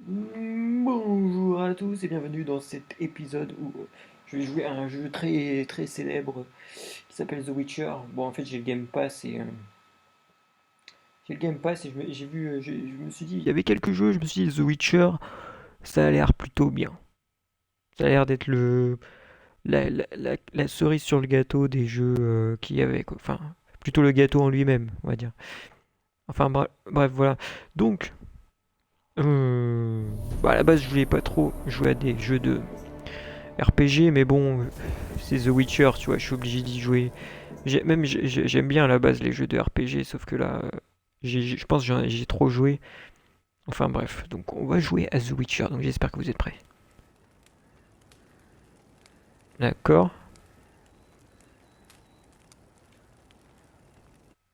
Bonjour à tous et bienvenue dans cet épisode où je vais jouer à un jeu très très célèbre qui s'appelle The Witcher. Bon, en fait, j'ai le Game Pass et j'ai vu, je me suis dit, il y avait quelques jeux, je me suis dit The Witcher, ça a l'air plutôt bien. Ça a l'air d'être la cerise sur le gâteau des jeux qu'il y avait, quoi. Enfin, plutôt le gâteau en lui-même, on va dire. Enfin, bref, voilà. Donc, à la base, je voulais pas trop jouer à des jeux de RPG, mais bon, c'est The Witcher, tu vois, je suis obligé d'y jouer. J'aime bien à la base les jeux de RPG, sauf que là, je pense que j'ai trop joué. Enfin bref, donc on va jouer à The Witcher, donc j'espère que vous êtes prêts. D'accord,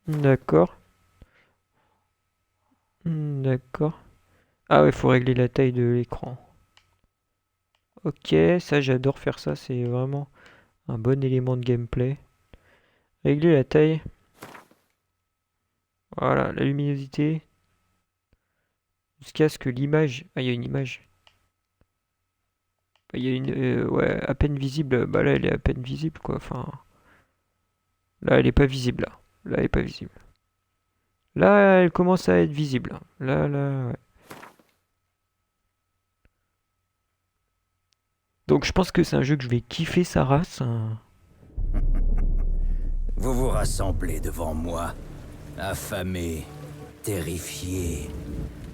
d'accord, d'accord. Ah ouais, faut régler la taille de l'écran. Ok, ça j'adore faire ça, c'est vraiment un bon élément de gameplay. Régler la taille, voilà, la luminosité, jusqu'à ce que l'image... Ah, il y a une image. Il y a une, ouais, à peine visible. Bah là, elle est à peine visible, quoi. Enfin, là, elle est pas visible, là. Là, elle est pas visible. Là, elle commence à être visible. Là, ouais. Donc, je pense que c'est un jeu que je vais kiffer sa race, hein. Vous vous rassemblez devant moi, affamés, terrifiés,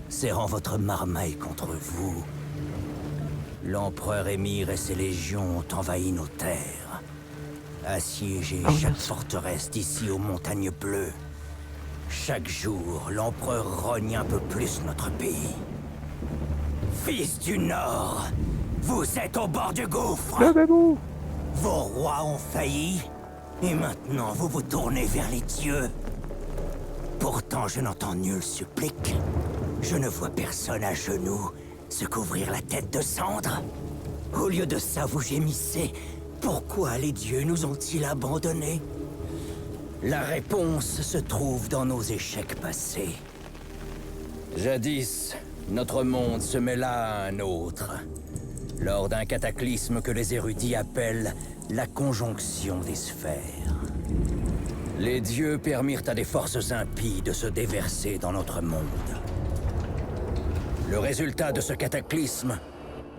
serrant votre marmaille contre vous. L'empereur Émir et ses légions ont envahi nos terres, assiégé Ah, chaque mince. forteresse d'ici aux montagnes bleues. Chaque jour, l'empereur rogne un peu plus notre pays. Fils du Nord, vous êtes au bord du gouffre. Là, babou. Vos rois ont failli, et maintenant vous vous tournez vers les dieux. Pourtant, je n'entends nul supplique. Je ne vois personne à genoux se couvrir la tête de cendre. Au lieu de ça, vous gémissez. Pourquoi les dieux nous ont-ils abandonnés? La réponse se trouve dans nos échecs passés. Jadis, notre monde se mêla à un autre, lors d'un cataclysme que les érudits appellent la conjonction des sphères. Les dieux permirent à des forces impies de se déverser dans notre monde. Le résultat de ce cataclysme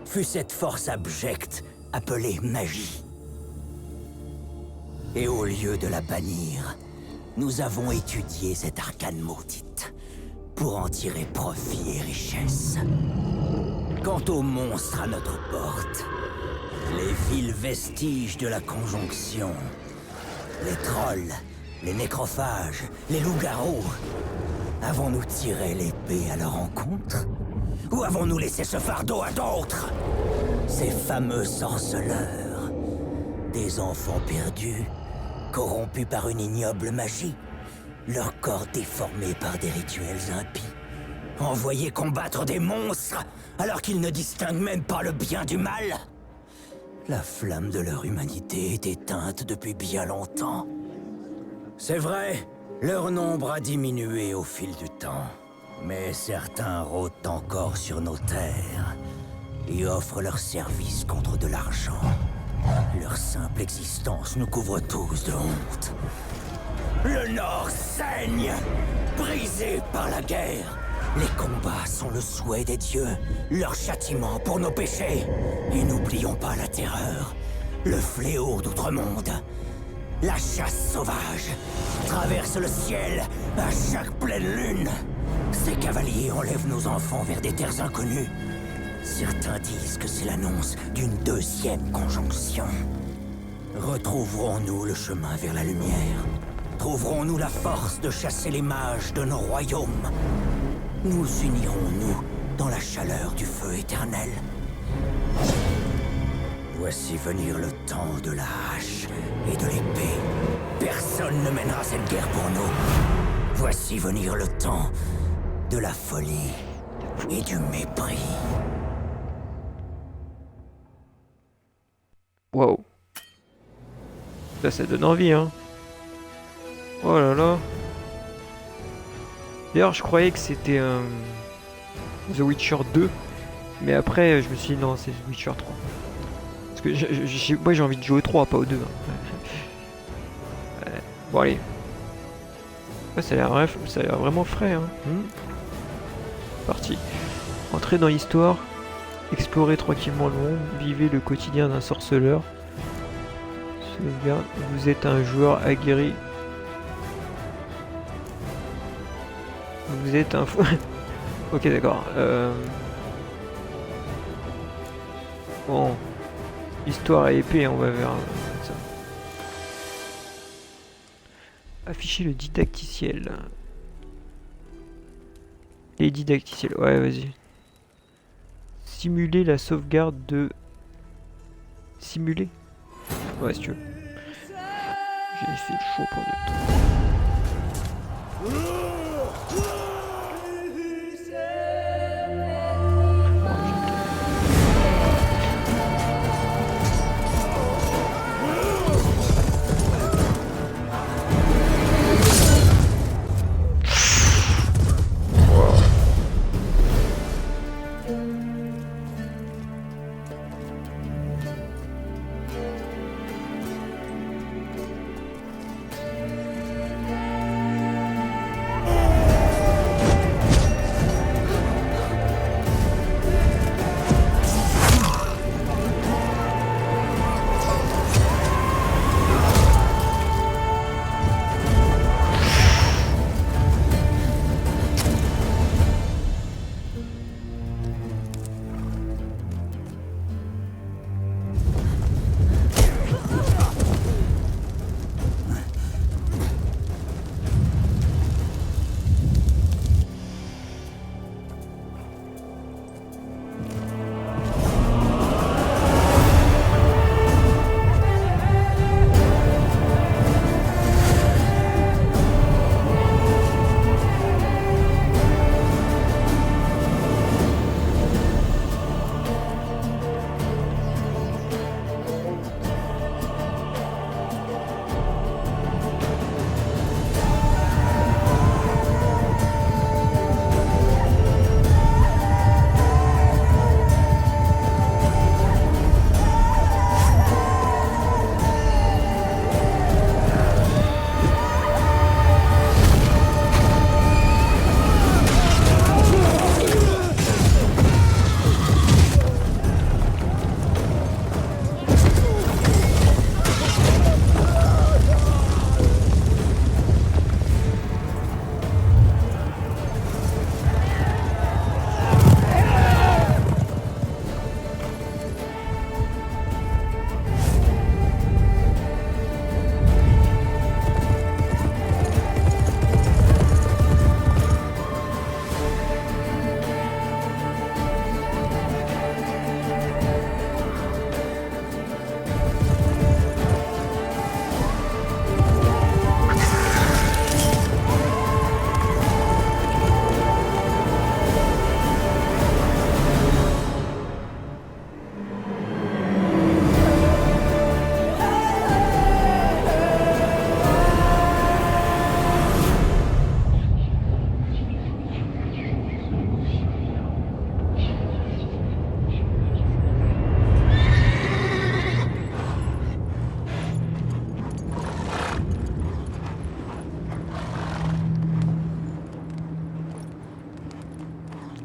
fut cette force abjecte appelée magie. Et au lieu de la bannir, nous avons étudié cette arcane maudite pour en tirer profit et richesse. Quant aux monstres à notre porte, les vils vestiges de la conjonction, les trolls, les nécrophages, les loups-garous, avons-nous tiré l'épée à leur encontre? Ou avons-nous laissé ce fardeau à d'autres? Ces fameux sorceleurs, des enfants perdus, corrompus par une ignoble magie, leur corps déformé par des rituels impies, envoyés combattre des monstres alors qu'ils ne distinguent même pas le bien du mal. La flamme de leur humanité est éteinte depuis bien longtemps. C'est vrai, leur nombre a diminué au fil du temps. Mais certains rôdent encore sur nos terres et offrent leurs services contre de l'argent. Leur simple existence nous couvre tous de honte. Le Nord saigne, brisé par la guerre. Les combats sont le souhait des dieux, leur châtiment pour nos péchés. Et n'oublions pas la terreur, le fléau d'outre-monde. La chasse sauvage traverse le ciel à chaque pleine lune. Ces cavaliers enlèvent nos enfants vers des terres inconnues. Certains disent que c'est l'annonce d'une deuxième conjonction. Retrouverons-nous le chemin vers la lumière? Trouverons-nous la force de chasser les mages de nos royaumes? Nous unirons-nous dans la chaleur du feu éternel? Voici venir le temps de la hache et de l'épée. Personne ne mènera cette guerre pour nous. Voici venir le temps de la folie et du mépris. Waouh. Ça donne envie, hein. Oh là là. D'ailleurs, je croyais que c'était The Witcher 2, Mais après, je me suis dit non, c'est Witcher 3. Parce que moi j'ai envie de jouer au 3, pas au 2. Hein. Bon allez. Ouais, ça a l'air vraiment frais. Hein. Parti. Entrez dans l'histoire, explorez tranquillement le monde, vivez le quotidien d'un sorceleur. Sauvegarde, vous êtes un joueur aguerri. Vous êtes un fou. Ok, d'accord. Bon. Histoire et épée, on va vers ça. Afficher le didacticiel. Les didacticiels, ouais, vas-y. Simuler la sauvegarde de... Simuler? Ouais, si tu veux. J'ai fait le chaud pour deux.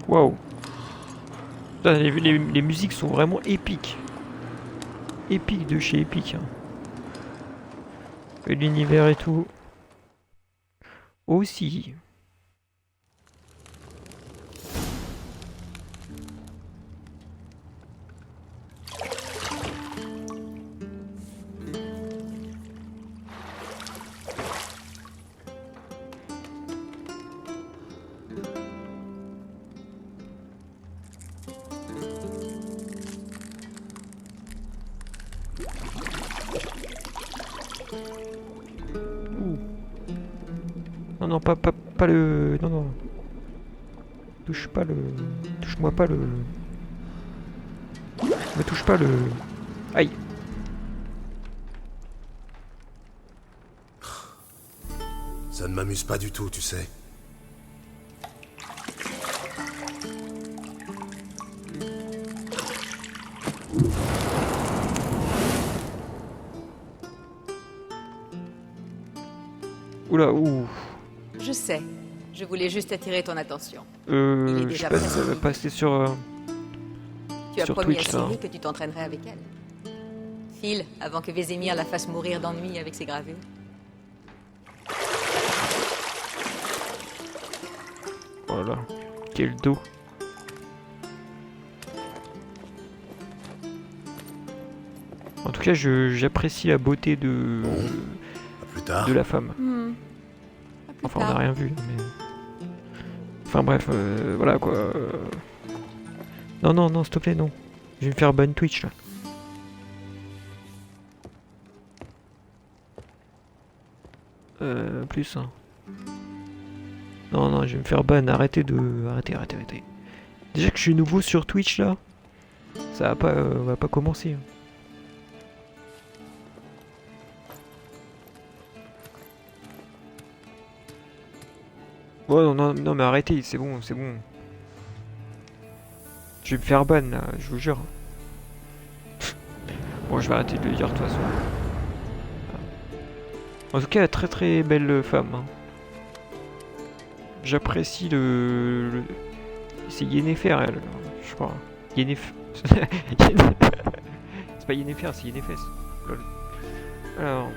Waouh. Putain, les musiques sont vraiment épiques. Épiques de chez épique. Hein. Et l'univers et tout. Aussi. Non, non, pas le... Non, non. Touche pas le... Touche-moi pas le... Me touche pas le... Aïe. Ça ne m'amuse pas du tout, tu sais. Oula, ouh. Je sais. Je voulais juste attirer ton attention. Je déjà sais pas si presque ça va midi. passer sur... Tu as Sur promis Twitch, à ça, Ciri hein. que tu t'entraînerais avec elle. File, avant que Vésémir la fasse mourir d'ennui avec ses gravures. Voilà. Quel dos. En tout cas, j'apprécie la beauté À plus tard. de la femme. À plus Enfin, on n'a tard. rien vu, mais... Enfin bref, voilà quoi. Non, non, non, s'il te plaît, non. Je vais me faire ban Twitch, là. Plus, hein. Non, non, je vais me faire ban. Arrêtez de... Arrêtez. Déjà que je suis nouveau sur Twitch, là. Ça va pas commencer, hein. Ouais, non, non, non, mais arrêtez, c'est bon, c'est bon. Je vais me faire ban, là, je vous jure. Bon, je vais arrêter de le dire, de toute façon. En tout cas, très très belle femme, hein. J'apprécie C'est Yennefer, elle, je crois. Yennefer... C'est pas Yennefer, c'est Yennefes. Lol. Alors...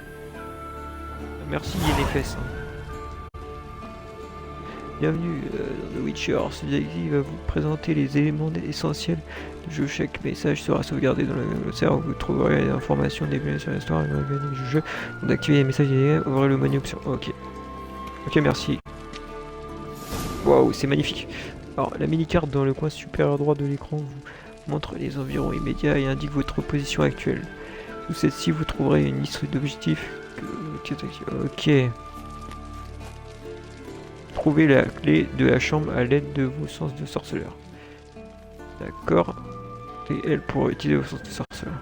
Merci Yennefes, hein. Bienvenue dans The Witcher. Ce détective va vous présenter les éléments essentiels du jeu. Chaque message sera sauvegardé dans le serveur. Vous trouverez les informations débutant sur l'histoire et l'organique du jeu. Donc d'activer les messages et ouvrez le menu option. Ok. Ok, merci. Waouh, c'est magnifique. Alors, la mini-carte dans le coin supérieur droit de l'écran vous montre les environs immédiats et indique votre position actuelle. Sous celle-ci, vous trouverez une liste d'objectifs. Ok. Trouvez la clé de la chambre à l'aide de vos sens de sorceleur. D'accord. Et elle pour utiliser vos sens de sorceleur.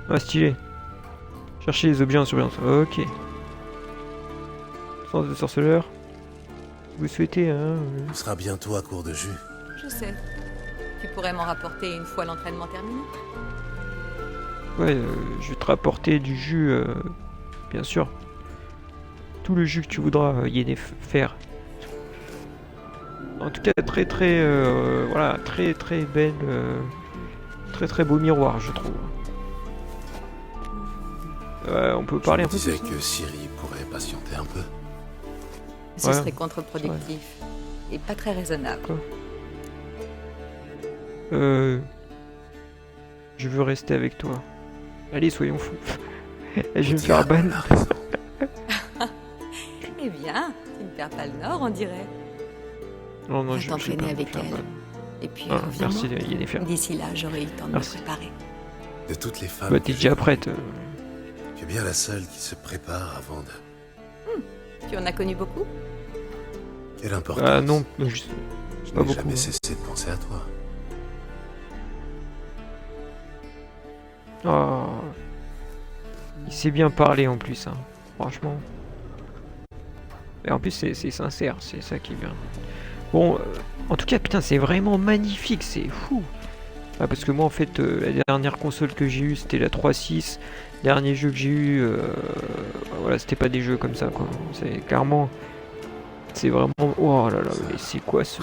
Ah, stylé. Cherchez les objets en surveillance. Ok. Sens de sorceleur. Vous souhaitez, hein On sera bientôt à court de jus. Je sais. Tu pourrais m'en rapporter une fois l'entraînement terminé. Ouais, je vais te rapporter du jus, bien sûr. Tout le jus que tu voudras, Yennefer. En tout cas, très très, voilà, très très belle, très très beau miroir, je trouve. On peut parler Je un me peu disais plus, que Ciri pourrait patienter un peu. Ce Ouais. serait contre-productif. Et pas très raisonnable. Quoi. Je veux rester avec toi. Allez, soyons fous. Et je vais me faire ban. Diable, elle a raison. Eh bien, tu ne perds pas le nord, on dirait. Non, non, Va je vais t'entraîner pas me avec faire elle. ban. Et puis, Ah, reviens-moi. merci Yennefer. D'ici là, j'aurai eu le temps de me Merci. préparer. De toutes les femmes. Bah, que t'es j'ai déjà connues, prête. Tu es bien la seule qui se prépare avant de. Tu en as connu beaucoup? Quelle importance. Ah non, juste... Je pas n'ai beaucoup. jamais Hein. cessé de penser à toi. Oh. Il sait bien parler en plus, hein. Franchement. Et en plus, c'est sincère, c'est ça qui est bien. Bon, en tout cas, putain, c'est vraiment magnifique, c'est fou. Ah, parce que moi, en fait, la dernière console que j'ai eue, c'était la 3.6. Dernier jeu que j'ai eu, voilà, c'était pas des jeux comme ça, quoi. C'est clairement, c'est vraiment. Oh là là, mais c'est quoi ce.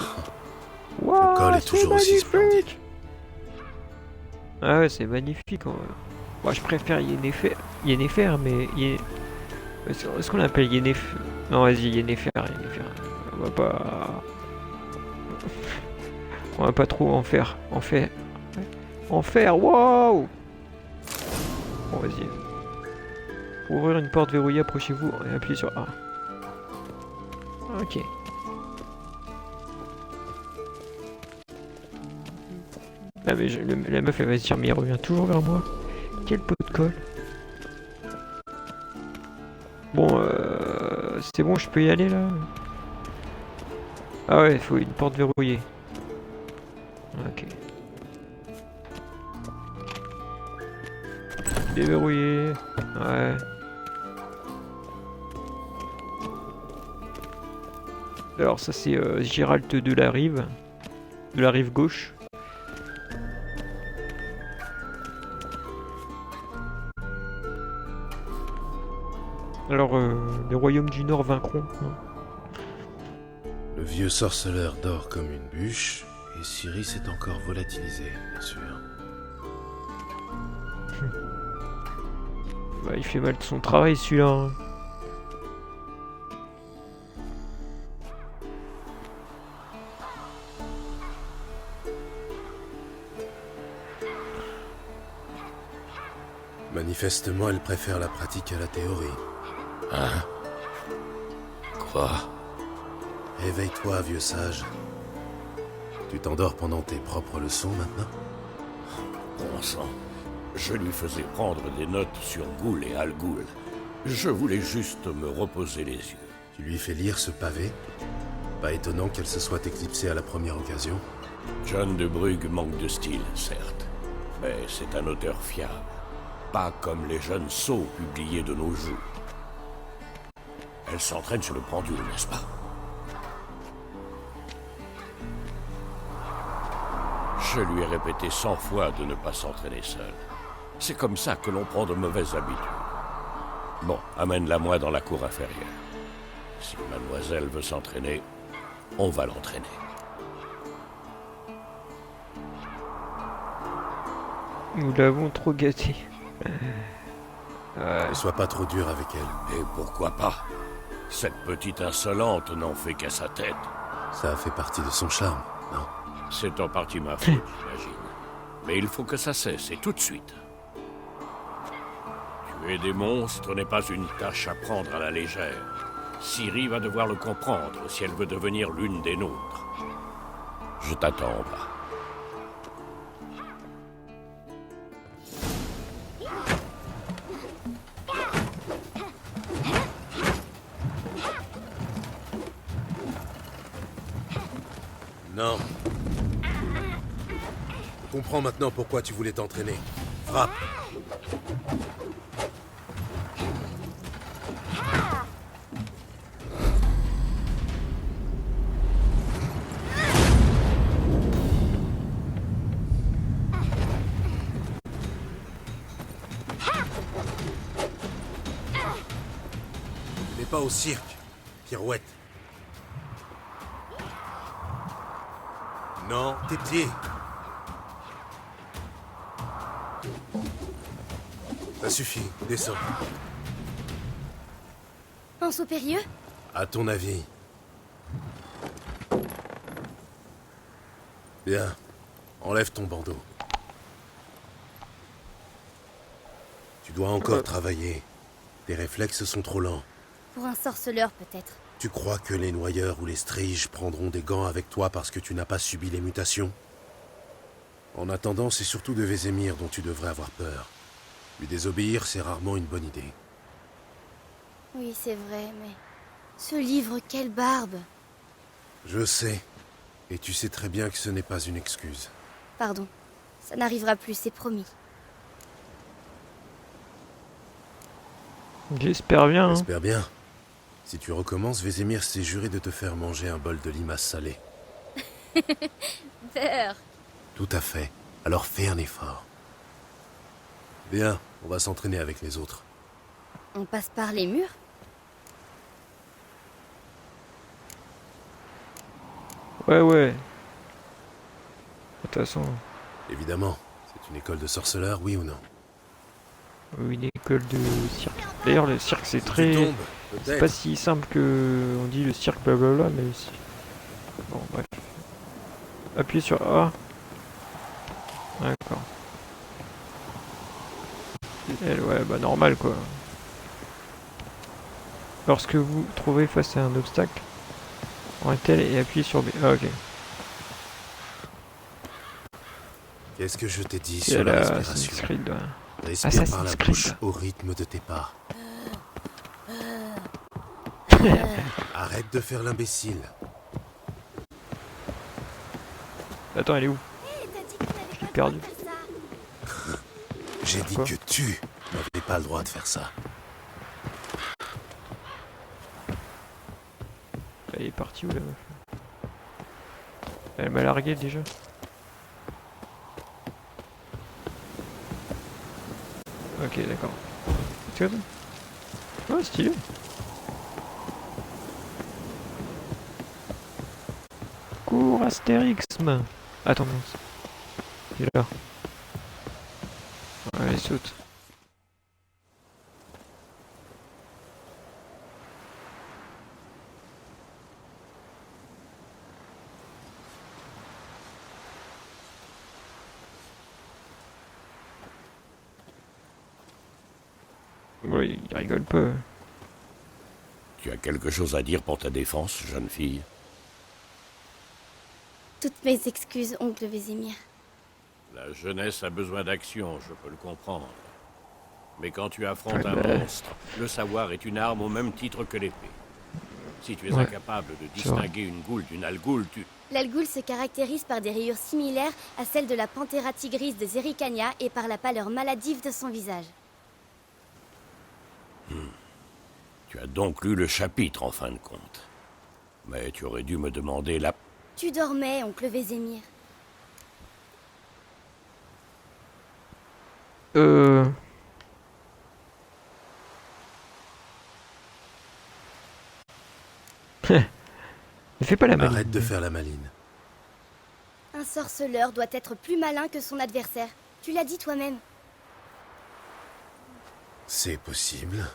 Ouah, col est c'est toujours aussi magnifique. splendide. Ah ouais, c'est magnifique. Moi, je préfère Yennefer, mais est-ce qu'on l'appelle Yennefer? Non, vas-y, Yennefer. On va pas, on va pas trop en faire. Waouh! Bon, vas-y. Pour ouvrir une porte verrouillée, approchez-vous et appuyez sur A. Ok. Ah mais la meuf elle va se dire mais il revient toujours vers moi. Quel pot de colle. Bon c'est bon, je peux y aller là. Ah ouais, il faut une porte verrouillée. Ok. Déverrouillé. Ouais. Alors ça c'est Gérald de la rive gauche. Alors, les royaumes du Nord vaincront. Hein. Le vieux sorceleur dort comme une bûche, et Ciri s'est encore volatilisé, bien sûr. Bah, il fait mal de son travail celui-là. Hein. Manifestement, elle préfère la pratique à la théorie. Hein? Quoi? Éveille-toi, vieux sage. Tu t'endors pendant tes propres leçons maintenant? Bon sang. Je lui faisais prendre des notes sur Ghoul et Al Ghul. Je voulais juste me reposer les yeux. Tu lui fais lire ce pavé? Pas étonnant qu'elle se soit éclipsée à la première occasion. John de Brugge manque de style, certes. Mais c'est un auteur fiable. Pas comme les jeunes sots publiés de nos jours. Elle s'entraîne sur le pendule, n'est-ce pas? Je lui ai répété 100 fois de ne pas s'entraîner seule. C'est comme ça que l'on prend de mauvaises habitudes. Bon, amène-la moi dans la cour inférieure. Si mademoiselle veut s'entraîner, on va l'entraîner. Nous l'avons trop gâté. Ne sois pas trop dur avec elle. Et pourquoi pas? Cette petite insolente n'en fait qu'à sa tête. Ça a fait partie de son charme, non? C'est en partie ma faute, j'imagine. Mais il faut que ça cesse, et tout de suite. Tuer des monstres n'est pas une tâche à prendre à la légère. Ciri va devoir le comprendre si elle veut devenir l'une des nôtres. Je t'attends en bas. Non. Je comprends maintenant pourquoi tu voulais t'entraîner. Frappe. Mais pas au cirque, pirouette. Non, tes pieds. Ça suffit, descends. Un saut périlleux? À ton avis. Bien. Enlève ton bandeau. Tu dois encore travailler. Tes réflexes sont trop lents. Pour un sorceleur, peut-être. Tu crois que les noyeurs ou les striges prendront des gants avec toi parce que tu n'as pas subi les mutations? En attendant, c'est surtout de Vézémir dont tu devrais avoir peur. Lui désobéir, c'est rarement une bonne idée. Oui, c'est vrai, mais... Ce livre, quelle barbe! Je sais. Et tu sais très bien que ce n'est pas une excuse. Pardon. Ça n'arrivera plus, c'est promis. J'espère bien. Hein. J'espère bien. Si tu recommences, Vézémir s'est juré de te faire manger un bol de limace salée. Peur! Tout à fait. Alors fais un effort. Bien, on va s'entraîner avec les autres. On passe par les murs? Ouais, ouais. De toute façon, Évidemment. C'est une école de sorceleurs, oui ou non? une école de cirque. D'ailleurs, le cirque, c'est Si très... tu tombes, C'est peut-être. pas si simple que... On dit le cirque, blablabla, mais... Bon, bref. Appuyez sur A. D'accord. Elle, ouais, bah normal, quoi. Lorsque vous trouvez face à un obstacle, arrêtez et appuyez sur B. Ah, ok. Qu'est-ce que je t'ai dit C'est sur la la respiration? Assassin's Creed, ouais. Respire Assassin's par la Creed. bouche au rythme de tes pas. Arrête de faire l'imbécile. Attends, elle est où? Je l'ai perdue. J'ai dit Pourquoi que tu n'avais pas le droit de faire ça. Elle est partie où, la meuf? Elle m'a largué, déjà. Ok, d'accord. C'est comme ça. Ouais, stylé. Cours Astérixme. Attends, mince. Il est là. Allez, saute. Oui, il rigole pas. Tu as quelque chose à dire pour ta défense, jeune fille? Toutes mes excuses, oncle Vézémir. La jeunesse a besoin d'action, je peux le comprendre. Mais quand tu affrontes Ouais, un bah. monstre, le savoir est une arme au même titre que l'épée. Si tu es Ouais, incapable de c'est vrai. distinguer une goule d'une algoule, tu... L'Algoul se caractérise par des rayures similaires à celles de la Panthera tigris de Zericania et par la pâleur maladive de son visage. Tu as donc lu le chapitre en fin de compte. Mais tu aurais dû me demander la... Tu dormais, oncle Vézémir. Euh... Ne fais pas la maline. Arrête de faire la maline. Un sorceleur doit être plus malin que son adversaire. Tu l'as dit toi-même. C'est possible,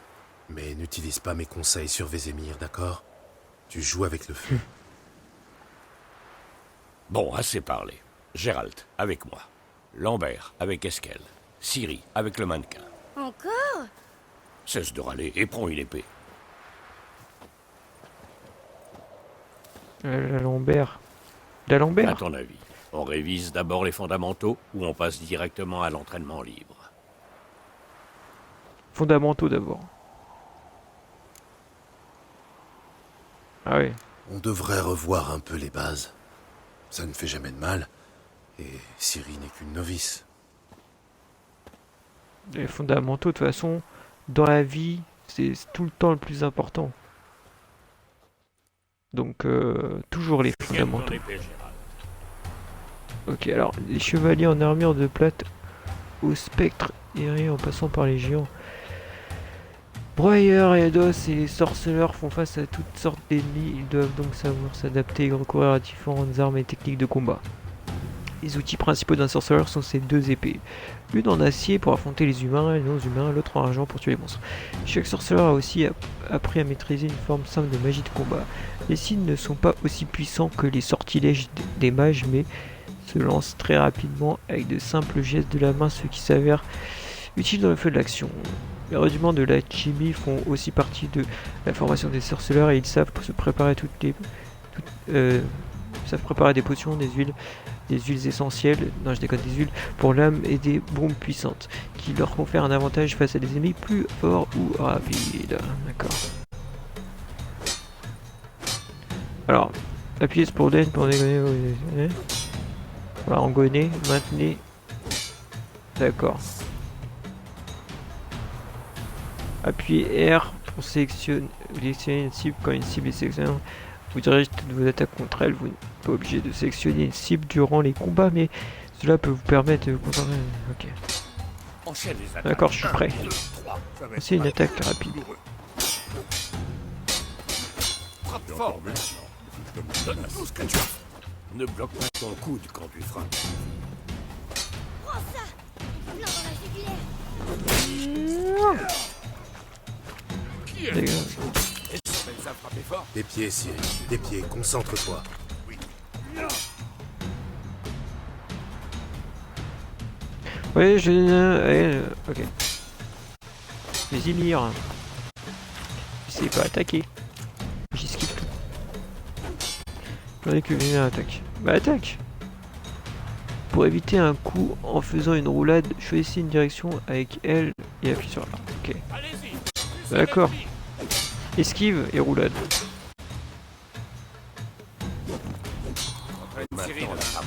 mais n'utilise pas mes conseils sur Vézémir, d'accord? Tu joues avec le feu. Bon, assez parlé. Gérald, avec moi. Lambert, avec Esquel. Ciri, avec le mannequin. Encore? Cesse de râler et prends une épée. Lambert. À D'Alembert. ton avis, on révise d'abord les fondamentaux ou on passe directement à l'entraînement libre? Fondamentaux d'abord. Ah oui. On devrait revoir un peu les bases. Ça ne fait jamais de mal. Et Ciri n'est qu'une novice. Les fondamentaux, de toute façon, dans la vie, c'est tout le temps le plus important. Donc, toujours les Quelle ton fondamentaux. épée, Gérald? Ok, alors, les chevaliers en armure de plate au spectre erré en passant par les géants. Broyeurs et Eidos et les sorceleurs font face à toutes sortes d'ennemis. Ils doivent donc savoir s'adapter et recourir à différentes armes et techniques de combat. Les outils principaux d'un sorceleur sont ces deux épées. Une en acier pour affronter les humains et les non-humains, l'autre en argent pour tuer les monstres. Chaque sorceleur a aussi appris à maîtriser une forme simple de magie de combat. Les signes ne sont pas aussi puissants que les sortilèges des mages, mais se lancent très rapidement avec de simples gestes de la main, ce qui s'avère utile dans le feu de l'action. Les rudiments de l'alchimie font aussi partie de la formation des sorceleurs et ils savent se préparer savent préparer des potions, des huiles essentielles, non je déconne, des huiles pour l'âme et des bombes puissantes qui leur confèrent un avantage face à des ennemis plus forts ou rapides. D'accord. Alors, appuyez sur N pour dégonner. Voilà, engonner, maintenez. D'accord. Appuyez R pour sélectionner une cible. Quand une cible est sélectionnée, vous dirigez toutes vos attaques contre elle. Vous n'êtes pas obligé de sélectionner une cible durant les combats, mais cela peut vous permettre de vous concentrer. Ok. Enchaîne les attaques. D'accord, je suis prêt. 1, 2, 3. C'est une attaque rapide. Frappe fort maintenant. Donne tout ce que tu as. Ne bloque pas ton coude quand tu frappes. Prends ça! Plein dans la jugulaire! Qui est Dégage. Est-ce que ça frappé fort? Des pieds, Ciri. Des pieds, concentre-toi. Oui, ok. Les Ymir. J'essaie pas attaquer. J'esquive tout. J'en ai que une attaque. Bah attaque. Pour éviter un coup en faisant une roulade, choisissez une direction avec L et appuyez sur A. Ok. Allez-y. D'accord. Esquive et roulade. Maintenant, la femme.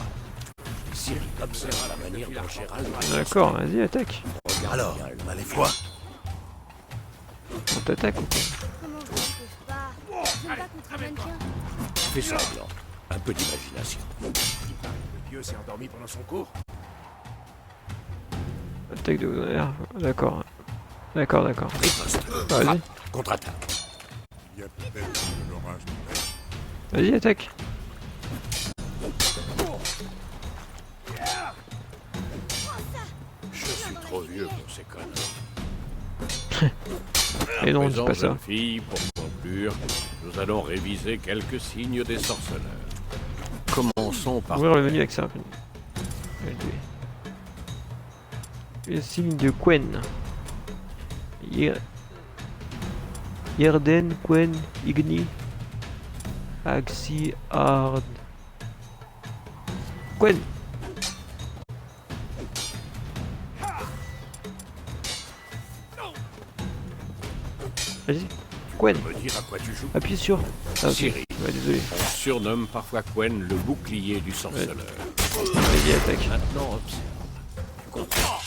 Ciri observe la manière dont Gérald... D'accord, vas-y, attaque. Regarde Alors, bien le- on a les fois. On t'attaque ou quoi? Comment je ne peux pas? Je me bats contre un mannequin. Fais semblant. Un peu d'imagination. Le dieu s'est endormi pendant son cours. Attaque de tonnerre. D'accord. D'accord, d'accord. Riposte. Vas-y, Contre-attaque. Il y a peut-être de l'orage. vas-y, attaque. Je suis trop vieux pour ces conneries. Et non, À dis présent, pas ça. jeune fille, pour conclure, nous allons réviser quelques signes des sorceleurs. Commençons par... Ouvrir le menu avec ça. Le signe de Quen. Yerden, Quen, Igni, Axi, Ard. Quen. Vas-y. Quen. Me dire à quoi tu joues. Appuie sur. Ah, ok. Ciri. Ouais, désolé. On surnomme parfois Quen le bouclier du sorceleur. Vas-y, attaque. Maintenant, observe. Tu comprends?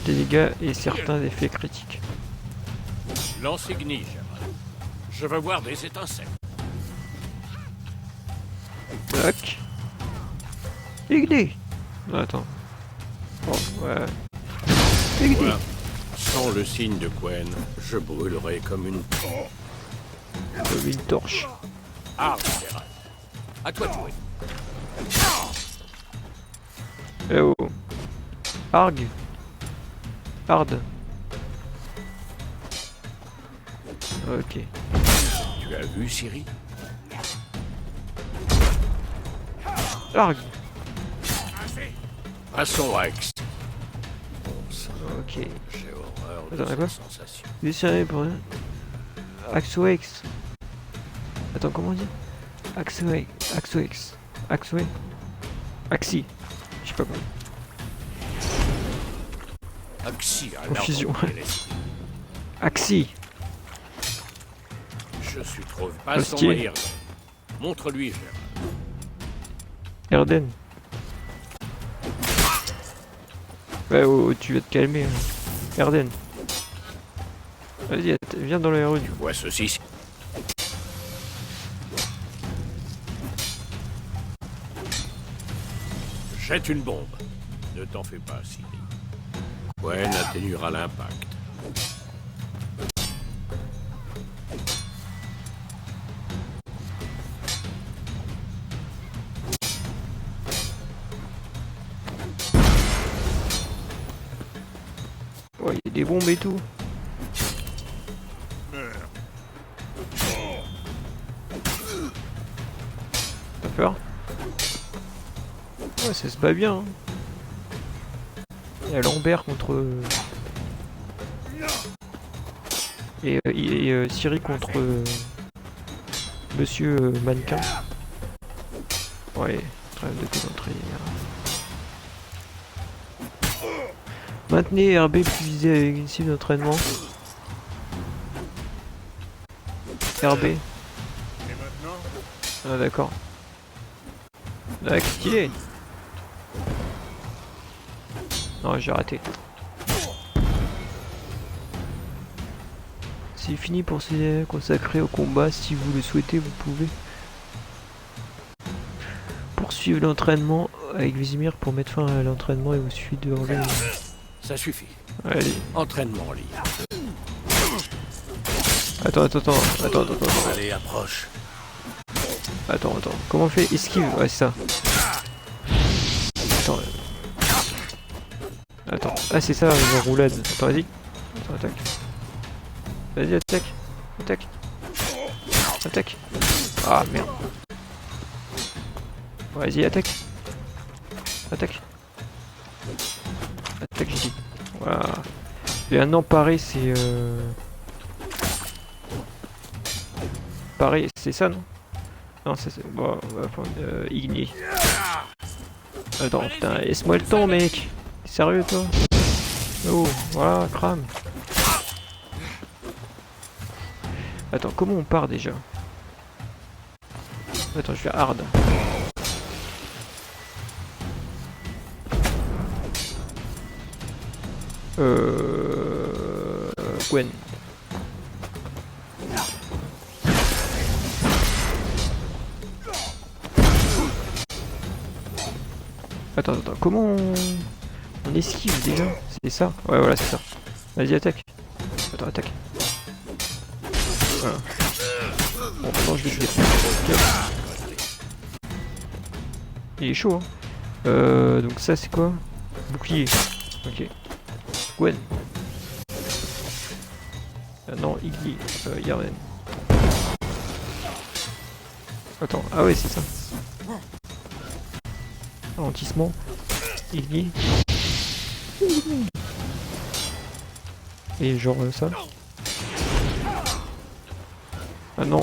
Des dégâts et certains effets critiques. Lance Igni, j'aimerais. Je veux voir des étincelles. Tac. Igni. Non, attends. Oh, ouais. Igni. Voilà. Sans le signe de Quen, je brûlerai comme une... Comme une torche. Ah, Gérald. À toi de jouer. Eh oh. Arg. Hard. Ok. Tu as vu, Ciri? Arg. Passons à X. Bon sang, Ok. j'ai horreur de Attends, quoi? cette sensation. Déchiré pour rien. Axoex. Attends, comment on dit? Axoex. Axoex. Axoex. Axi. Je sais pas comment. Axi, à Confusion. l'arbre des esprits. Axi. Je suis trop... Passons Hostie. à Irden. Montre-lui, Gérald. Erden. Ouais, oh, tu vas te calmer. Hein. Erden. Vas-y, viens dans la rue. Tu vois ceci? Jette une bombe. Ne t'en fais pas, Ciri. Quen atténuera l'impact. Oh, il y a des bombes et tout. T'as peur? Ouais, ça se bat bien. Hein. Il y a Lambert contre... Et Ciri contre... Monsieur Mannequin. Ouais, trêve de pédantrie. Maintenez RB plus visé avec une cible d'entraînement. RB. Et maintenant, Ah d'accord. Ah, stylé. Non, j'ai raté. C'est fini pour se consacrer au combat. Si vous le souhaitez, vous pouvez poursuivre l'entraînement avec Vésimir pour mettre fin à l'entraînement et vous suffit de enlever. Ça suffit. Allez. Entraînement libre. Attends. Allez, approche. Attends. Comment on fait? Esquive. Ouais, c'est ça. Attends. Ah, c'est ça, la roulade. Attends, vas-y. Attends, attaque. Vas-y, attaque. Attaque. Ah, merde. Vas-y, attaque. Attaque, j'ai dit. Voilà. Et un emparé, c'est... Pareil, c'est ça, non? Non, c'est... Bon, on va prendre Igni. Attends, putain, laisse-moi le temps, mec. Sérieux, toi? Oh, voilà, crame. Attends, comment on part déjà? Attends, je vais hard. Gwen. Attends, comment on... On esquive déjà. C'est ça? Ouais, voilà, c'est ça. Vas-y, attaque. Attends, attaque. Voilà. Bon, maintenant je vais tuer. Il est chaud, hein. Donc ça, c'est quoi? Bouclier. Ok. Gwen. Non, Iggy. Yaren. Attends, ah ouais, c'est ça. Ralentissement. Iggy. Et genre ça. Ah non.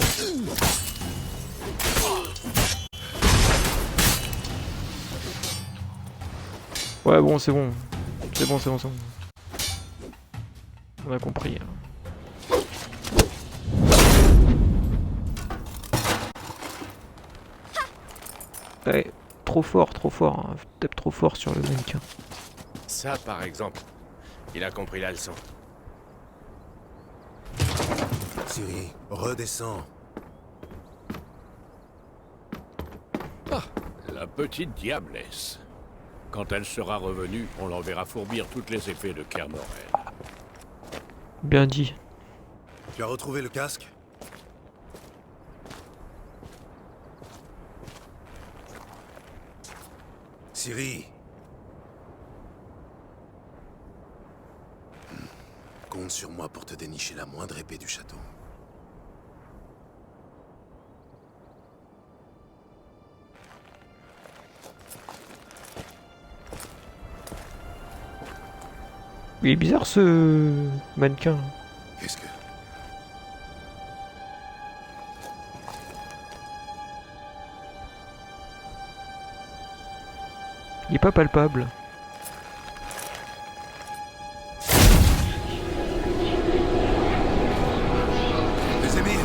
Ouais, bon, c'est bon. C'est bon, c'est bon, c'est bon. On a compris. Ouais, trop fort, hein. Peut-être trop fort sur le mannequin. Ça, par exemple, il a compris la leçon. Ciri, redescends. La petite diablesse. Quand elle sera revenue, on l'enverra fourbir toutes les épées de Kermoren. Bien dit. Tu as retrouvé le casque? Ciri. Compte sur moi pour te dénicher la moindre épée du château. Il est bizarre ce mannequin. Qu'est-ce que... Il est pas palpable. Les émirs!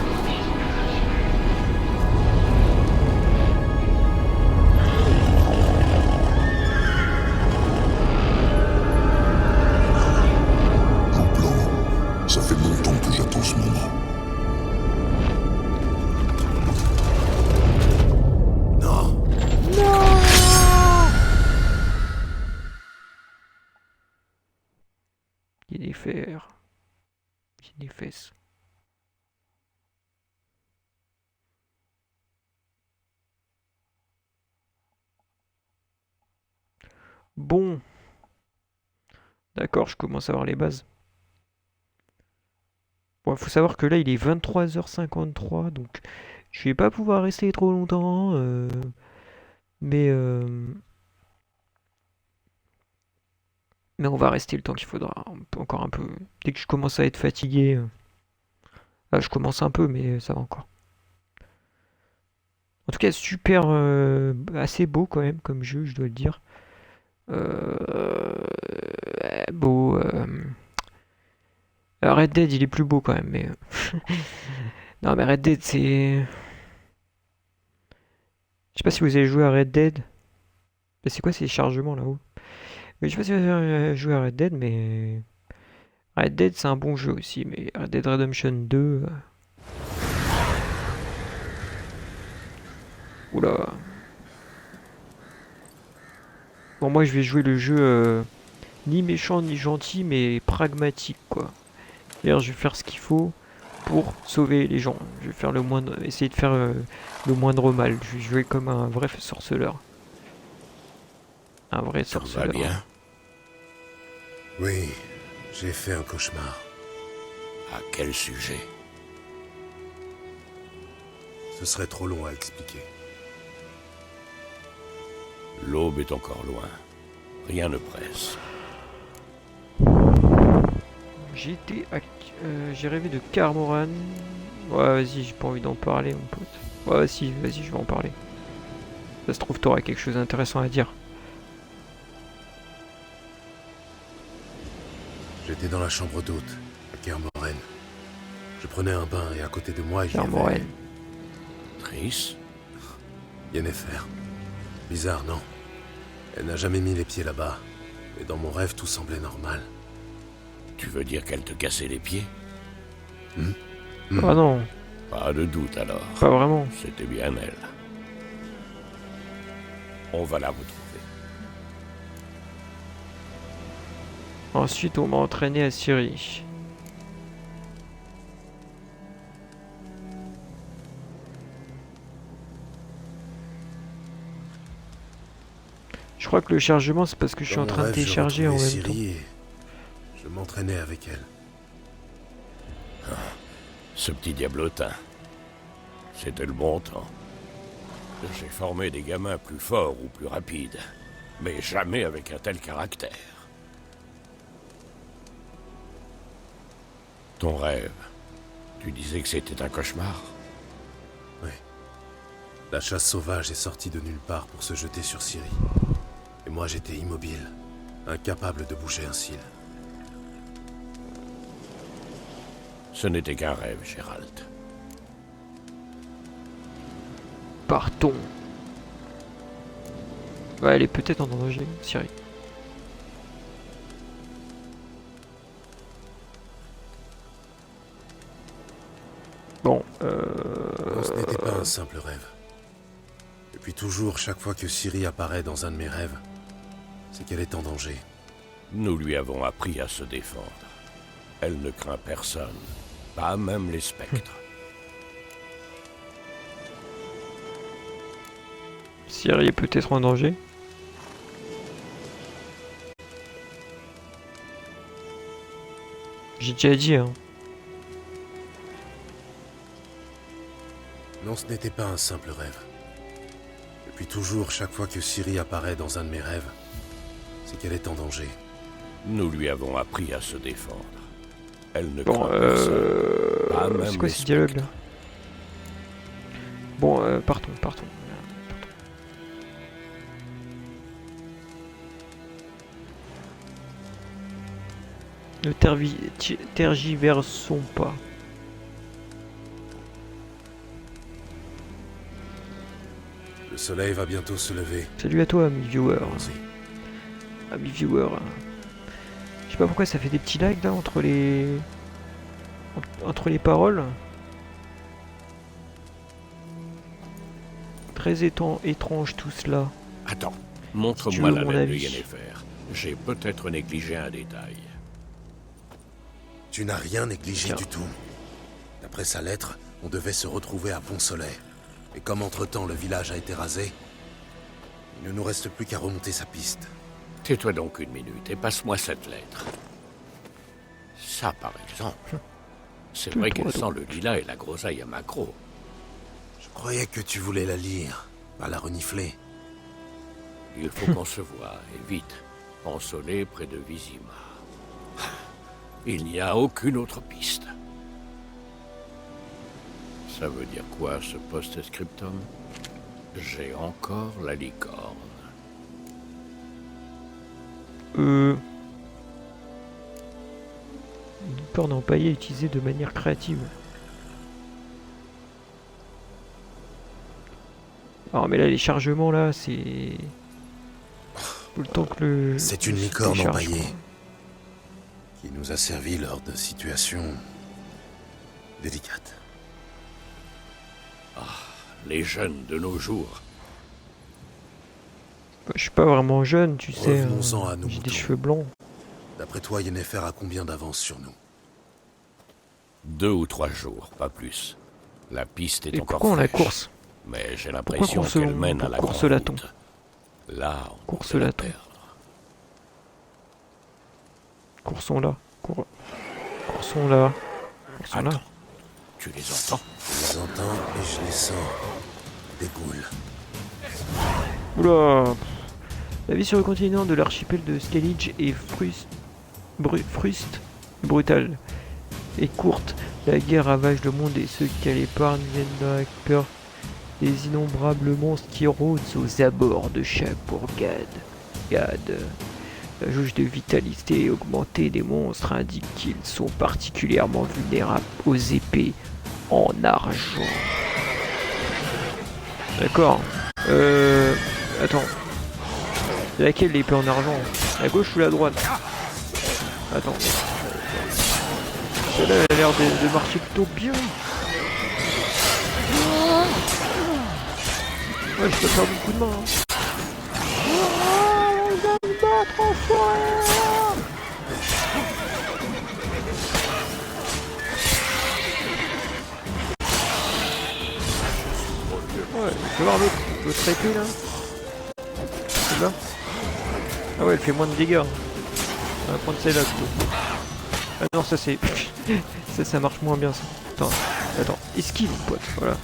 Un plan. Ça fait longtemps que j'attends ce moment. Non! Il y a des fers. Il y a des fesses. Bon. D'accord, je commence à avoir les bases. Bon, faut savoir que là, il est 23h53, donc je vais pas pouvoir rester trop longtemps. Mais on va rester le temps qu'il faudra. Encore un peu. Dès que je commence à être fatigué. Là, je commence un peu, mais ça va encore. En tout cas, super. Assez beau quand même comme jeu, je dois le dire. Beau. Red Dead, il est plus beau quand même, mais. Non, mais Red Dead, c'est. Je sais pas si vous avez joué à Red Dead. Mais c'est quoi ces chargements là-haut? Mais je sais pas si vous avez joué à Red Dead, mais. Red Dead, c'est un bon jeu aussi, mais Red Dead Redemption 2. Oula. Bon, moi je vais jouer le jeu ni méchant ni gentil, mais pragmatique quoi. C'est-à-dire, je vais faire ce qu'il faut pour sauver les gens. Je vais faire le moindre, essayer de faire le moindre mal. Je vais jouer comme un vrai sorceleur. Un vrai Tout va sorceleur. bien? Oui, j'ai fait un cauchemar. À quel sujet? Ce serait trop long à expliquer. L'aube est encore loin. Rien ne presse. J'ai rêvé de Kermoren. Ouais, vas-y, j'ai pas envie d'en parler, mon pote. Ouais, si, vas-y, je vais en parler. Ça se trouve, t'auras quelque chose d'intéressant à dire. J'étais dans la chambre d'hôte, à Kermoren. Je prenais un bain et à côté de moi, il y avait... Kermoren. Triss? Yennefer. Bizarre, non? Elle n'a jamais mis les pieds là-bas. Et dans mon rêve, tout semblait normal. Tu veux dire qu'elle te cassait les pieds? Ah non, Pas de doute alors. pas vraiment. C'était bien elle. On va la retrouver. Ensuite, on m'a entraîné à Syrie. Je crois que le chargement, c'est parce que je suis Dans en mon train de rêve, je télécharger en retrouvais même temps. Ciri et je m'entraînais avec elle. Ce petit diablotin. C'était le bon temps. J'ai formé des gamins plus forts ou plus rapides, mais jamais avec un tel caractère. Ton rêve, tu disais que c'était un cauchemar? Oui. La chasse sauvage est sortie de nulle part pour se jeter sur Ciri. Et moi j'étais immobile, incapable de bouger un cil. Ce n'était qu'un rêve, Gérald. Partons. Ouais, elle est peut-être en danger, Syrie. Bon, Non, ce n'était pas un simple rêve. Depuis toujours, chaque fois que Ciri apparaît dans un de mes rêves, c'est qu'elle est en danger. Nous lui avons appris à se défendre. Elle ne craint personne, pas même les spectres. Syrie est peut-être en danger. J'ai déjà dit, hein. Non, ce n'était pas un simple rêve. Depuis toujours, chaque fois que Ciri apparaît dans un de mes rêves, c'est qu'elle est en danger. Nous lui avons appris à se défendre. Elle ne Bon, craint personne, pas même c'est quoi les ce dialogue là? spectres. Bon, partons. Ne tergiversons pas. Le soleil va bientôt se lever. Salut à toi, ami viewer. Allons-y. Ami viewer. Je sais pas pourquoi ça fait des petits lags là entre les paroles. Très étrange tout cela. Attends, Si tu montre-moi veux la mon lettre de avis. Yennefer. J'ai peut-être négligé un détail. Tu n'as rien négligé Tiens. du tout. D'après sa lettre, on devait se retrouver à Pont-Soleil. Et comme entre-temps le village a été rasé, il ne nous reste plus qu'à remonter sa piste. Tais-toi donc une minute et passe-moi cette lettre. Ça, par exemple. C'est vrai qu'elle sent le lilas et la groseille à macro. Je croyais que tu voulais la lire, pas la renifler. Il faut qu'on se voie, et vite. Pont-Soleil près de Vizima. Il n'y a aucune autre piste. Ça veut dire quoi, ce post-scriptum? J'ai encore la licorne. Une corne empaillée utilisée de manière créative. Alors mais là les chargements là c'est tout le temps que le... C'est une se licorne décharge, empaillée quoi. qui nous a servi lors de situations délicates. Les jeunes de nos jours. Bah, je suis pas vraiment jeune, tu sais. Revenons-en à nos J'ai des moutons. cheveux blancs. D'après toi, Yennefer a combien d'avance sur nous? 2 ou 3 jours, pas plus. La piste est Et encore pourquoi on la fraîche, course? mais j'ai l'impression course- qu'elle mène à la grande course-la-t-on? route. Là, on Course peut la là-t-on. perdre. Coursons là. Coursons là. Coursons là. Attends, tu les entends? Je les entends et je les sens. Dégoule. Oula. La vie sur le continent de l'archipel de Skellige est fruste, brutale et courte. La guerre ravage le monde et ceux qui l'épargnent viennent avec peur des innombrables monstres qui rôdent aux abords de chaque bourgade. La jauge de vitalité augmentée des monstres indique qu'ils sont particulièrement vulnérables aux épées en argent. D'accord. Attends. C'est laquelle l'épée en argent? La gauche ou la droite? Attends. Celle-là elle a l'air de marcher plutôt bien. Ouais, je peux faire beaucoup de main. Hein. peux voir l'autre épée là? C'est là? Ah ouais, elle fait moins de dégâts. On va prendre celle-là plutôt. Ah non, ça c'est... ça marche moins bien ça. Attends, esquive mon pote, voilà.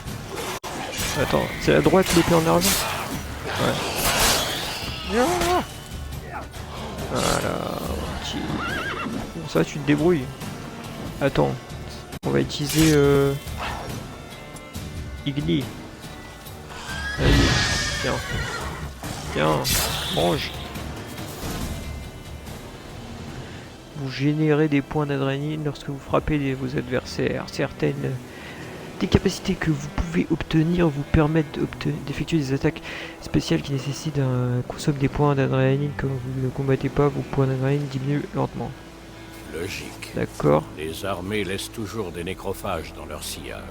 Attends, c'est la droite l'épée en argent? Ouais. Voilà, bon, ça tu te débrouilles. Attends, on va utiliser Igni. Allez, tiens. Tiens, mange. Vous générez des points d'adrénaline lorsque vous frappez vos adversaires. Certaines des capacités que vous pouvez obtenir vous permettent d'effectuer des attaques spéciales qui nécessitent un consomme des points d'adrénaline. Quand vous ne combattez pas, vos points d'adrénaline diminuent lentement. Logique. D'accord. Les armées laissent toujours des nécrophages dans leur sillage.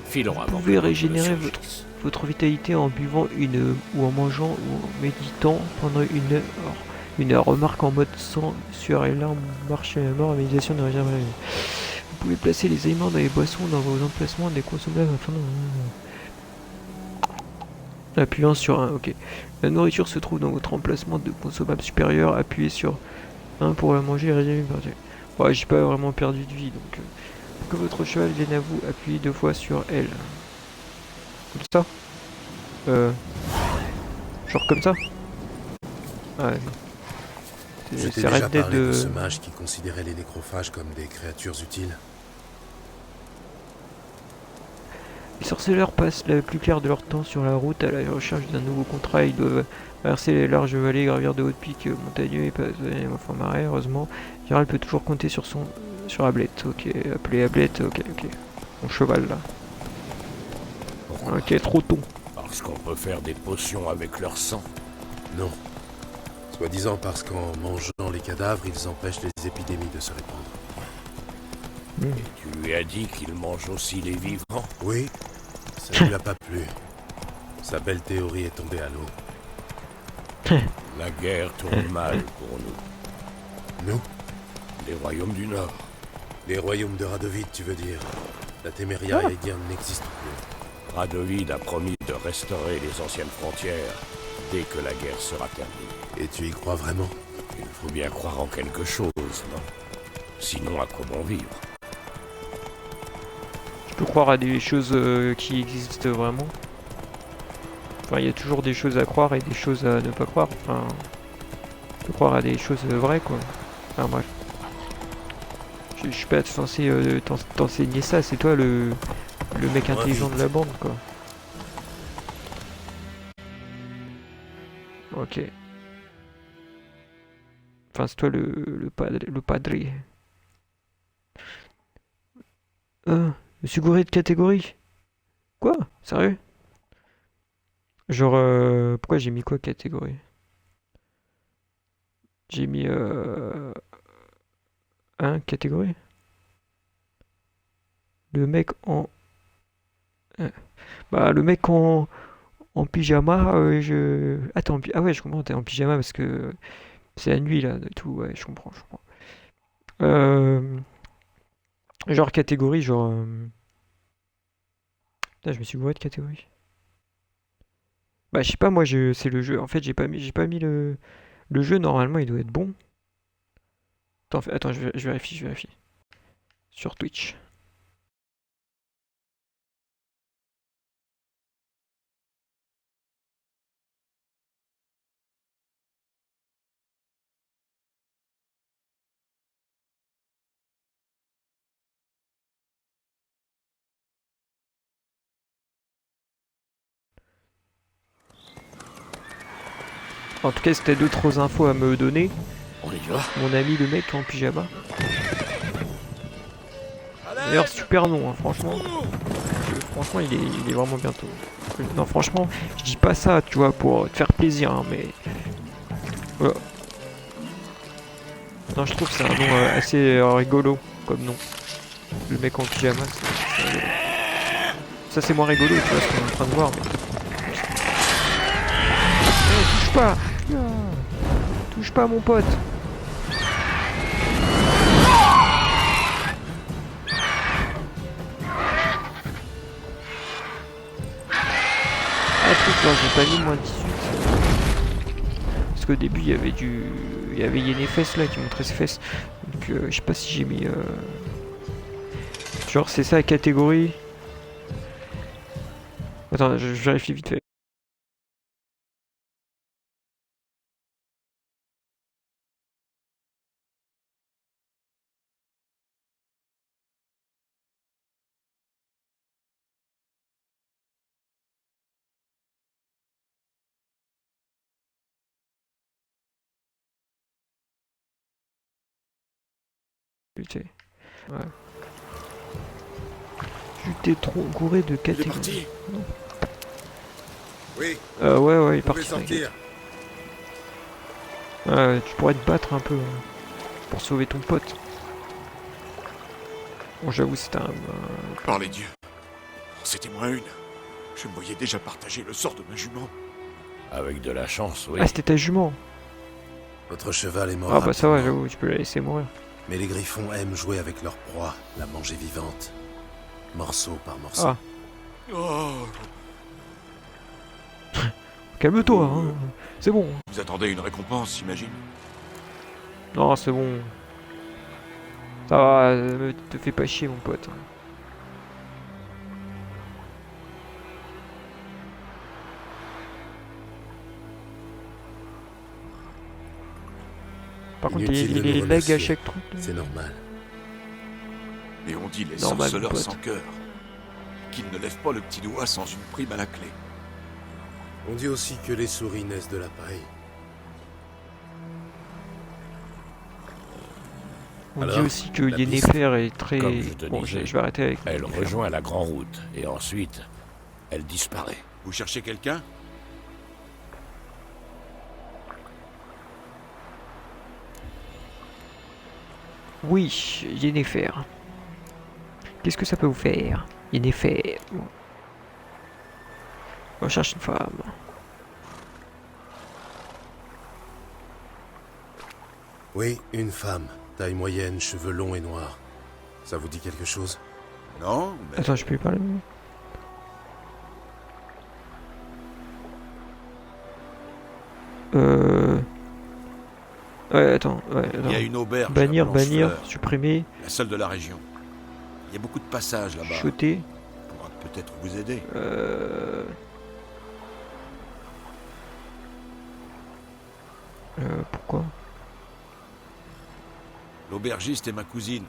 Filons Vous avant pouvez que régénérer l'autre surgisse. votre vitalité en buvant ou en mangeant ou en méditant pendant une heure. Remarque en mode sang, sueur et larmes, marche à la mort, méditation de régénération. Vous pouvez placer les aliments dans les boissons dans vos emplacements des consommables afin de... Appuyant sur 1, ok. La nourriture se trouve dans votre emplacement de consommable supérieur, appuyez sur 1 pour la manger et régénérer. Ouais, j'ai pas vraiment perdu de vie, donc... Pour que votre cheval vienne à vous, appuyez 2 fois sur L. Comme ça? Genre comme ça? Ouais. Je t'ai déjà parlé de ce mage qui considérait les nécrophages comme des créatures utiles. Les sorceleurs passent la plus claire de leur temps sur la route à la recherche d'un nouveau contrat. Ils doivent traverser les larges vallées, gravir de hautes pics montagneux et passer les enfants marais. Heureusement, Gérald peut toujours compter sur Ablette. Ok, appelé Ablette, ok. Mon cheval là. Ok, trop tôt. Parce qu'on peut faire des potions avec leur sang. Non. Soi-disant parce qu'en mangeant les cadavres, ils empêchent les épidémies de se répandre. Et tu lui as dit qu'il mange aussi les vivants? Oui, ça ne lui a pas plu. Sa belle théorie est tombée à l'eau. La guerre tourne mal pour nous. Nous? Les royaumes du Nord. Les royaumes de Radovid, tu veux dire? La Téméria et Aedirn n'existent plus. Radovid a promis de restaurer les anciennes frontières dès que la guerre sera terminée. Et tu y crois vraiment? Il faut bien croire en quelque chose, non? Sinon, à quoi bon vivre? Je peux croire à des choses qui existent vraiment. Enfin, il y a toujours des choses à croire et des choses à ne pas croire. Enfin, je peux croire à des choses vraies, quoi. Enfin, bref. Je suis pas censé t'enseigner ça, c'est toi le mec intelligent de la bande, quoi. Ok. Enfin, c'est toi le padre. Je suis gouré de catégorie. Quoi? Sérieux? Genre, pourquoi j'ai mis quoi catégorie? J'ai mis 1 catégorie. Le mec en... Bah, le mec en pyjama, Attends, ah ouais, je comprends, t'es en pyjama parce que c'est la nuit, là, et tout, ouais, je comprends. Genre catégorie, genre... Putain, je me suis gouré de catégorie. Bah, je sais pas, moi, c'est le jeu. En fait, j'ai pas mis le jeu, normalement, il doit être bon. Attends, je vérifie. Sur Twitch. En tout cas, si t'as d'autres infos à me donner, On y va? mon ami le mec en pyjama. D'ailleurs, super long, hein, franchement. Franchement, il est vraiment bientôt. Non, franchement, je dis pas ça, tu vois, pour te faire plaisir, hein, mais... Voilà. Non, je trouve que c'est un nom assez rigolo, comme nom. Le mec en pyjama, c'est rigolo. Ça, c'est moins rigolo, tu vois, ce qu'on est en train de voir, mais... touche pas! Touche pas, mon pote! Non, j'ai pas mis moins 18. Parce qu'au début, il y avait il y avait Yennefer là qui montrait ses fesses. Donc, je sais pas si j'ai mis. Genre, c'est ça la catégorie. Attends, je vérifie vite fait. Putain. Ouais. Tu t'es trop gouré de Il est catégories. parti. Oui, Ouais, il est vous pouvez parti. sortir. Tu pourrais te battre un peu hein, pour sauver ton pote. Bon, j'avoue, c'était un. Par les dieux. C'était moi une. Je me voyais déjà partager le sort de ma jument. Avec de la chance, oui. Ah, c'était ta jument. Votre cheval est mort. Ah, bah ça va, rapidement. j'avoue, tu peux la laisser mourir. Mais les griffons aiment jouer avec leur proie, la manger vivante. Morceau par morceau. Ah, Oh, calme-toi, hein. C'est bon. vous attendez une récompense, j'imagine. Non, c'est bon. Ça va, te fais pas chier, mon pote. Par contre, Inutile de il nous est lag à remercier. chaque truc. C'est normal. Mais on dit les Normal, sorceleurs pote. sans cœur. Qu'ils ne lèvent pas le petit doigt sans une prime à la clé. On dit aussi que les souris naissent de la paille. On dit Alors, aussi que la Yennefer est très. Comme je te Bon, disais, je vais arrêter avec. Elle Yennefer. rejoint la Grande Route, et ensuite, elle disparaît. Vous cherchez quelqu'un? Oui, Yennefer. Qu'est-ce que ça peut vous faire? Yennefer. On cherche une femme. Oui, une femme. Taille moyenne, cheveux longs et noirs. Ça vous dit quelque chose? Non, mais Attends, je peux lui parler. Ouais, attends. il y a une auberge. à Bannir, Blanchefleur, supprimer, la seule de la région. Il y a beaucoup de passages là-bas. chuchoter. On pourra peut-être vous aider. Pourquoi? L'aubergiste est ma cousine.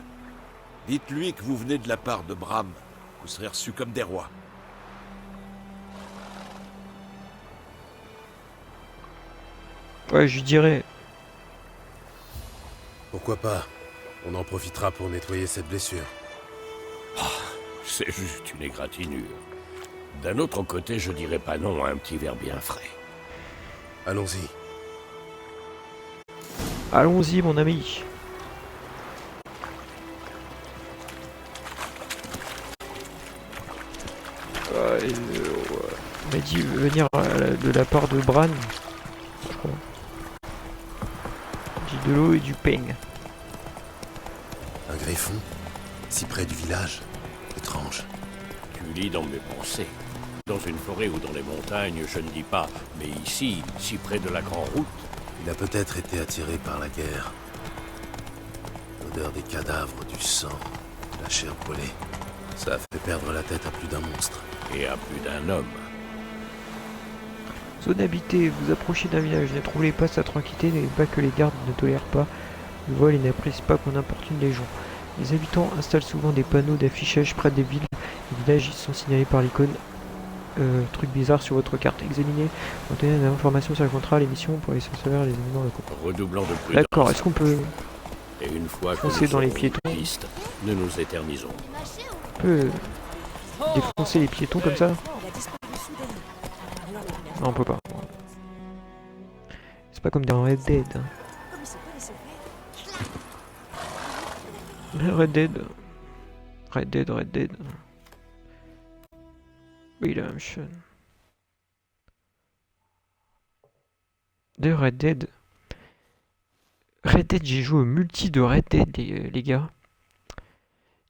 Dites-lui que vous venez de la part de Bram. Vous serez reçus comme des rois. Ouais, je lui dirais. Pourquoi pas? On en profitera pour nettoyer cette blessure. C'est juste une égratignure. D'un autre côté, je dirais pas non à un petit verre bien frais. Allons-y. Allons-y, mon ami. On m'a dit venir de la part de Bran. Je crois. J'ai de l'eau et du peigne. Un griffon? Si près du village? Étrange. Tu lis dans mes pensées. Dans une forêt ou dans les montagnes, je ne dis pas, mais ici, si près de la Grande Route, Il a peut-être été attiré par la guerre. L'odeur des cadavres, du sang, de la chair brûlée. Ça a fait perdre la tête à plus d'un monstre. et à plus d'un homme. Zone habitée, vous approchez d'un village, ne trouvez pas sa tranquillité, n'est pas que les gardes ne tolèrent pas le vol et n'apprécient pas qu'on importune les gens. Les habitants installent souvent des panneaux d'affichage près des villes. Les villages ils sont signalés par l'icône truc bizarre sur votre carte. Examinez, obtenez des informations sur le contrat, les missions pour les sorceleurs et les événements locaux. Redoublant de prudence. D'accord, est-ce qu'on peut, Et une fois que foncer nous dans les aurons piétons une piste, nous nous éternisons. on peut défoncer les piétons comme ça? Non, on peut pas. C'est pas comme dans Red Dead. hein. Red Dead. Red Dead, Red Dead. Redemption. De Red Dead. Red Dead, j'ai joué au multi de Red Dead, les gars.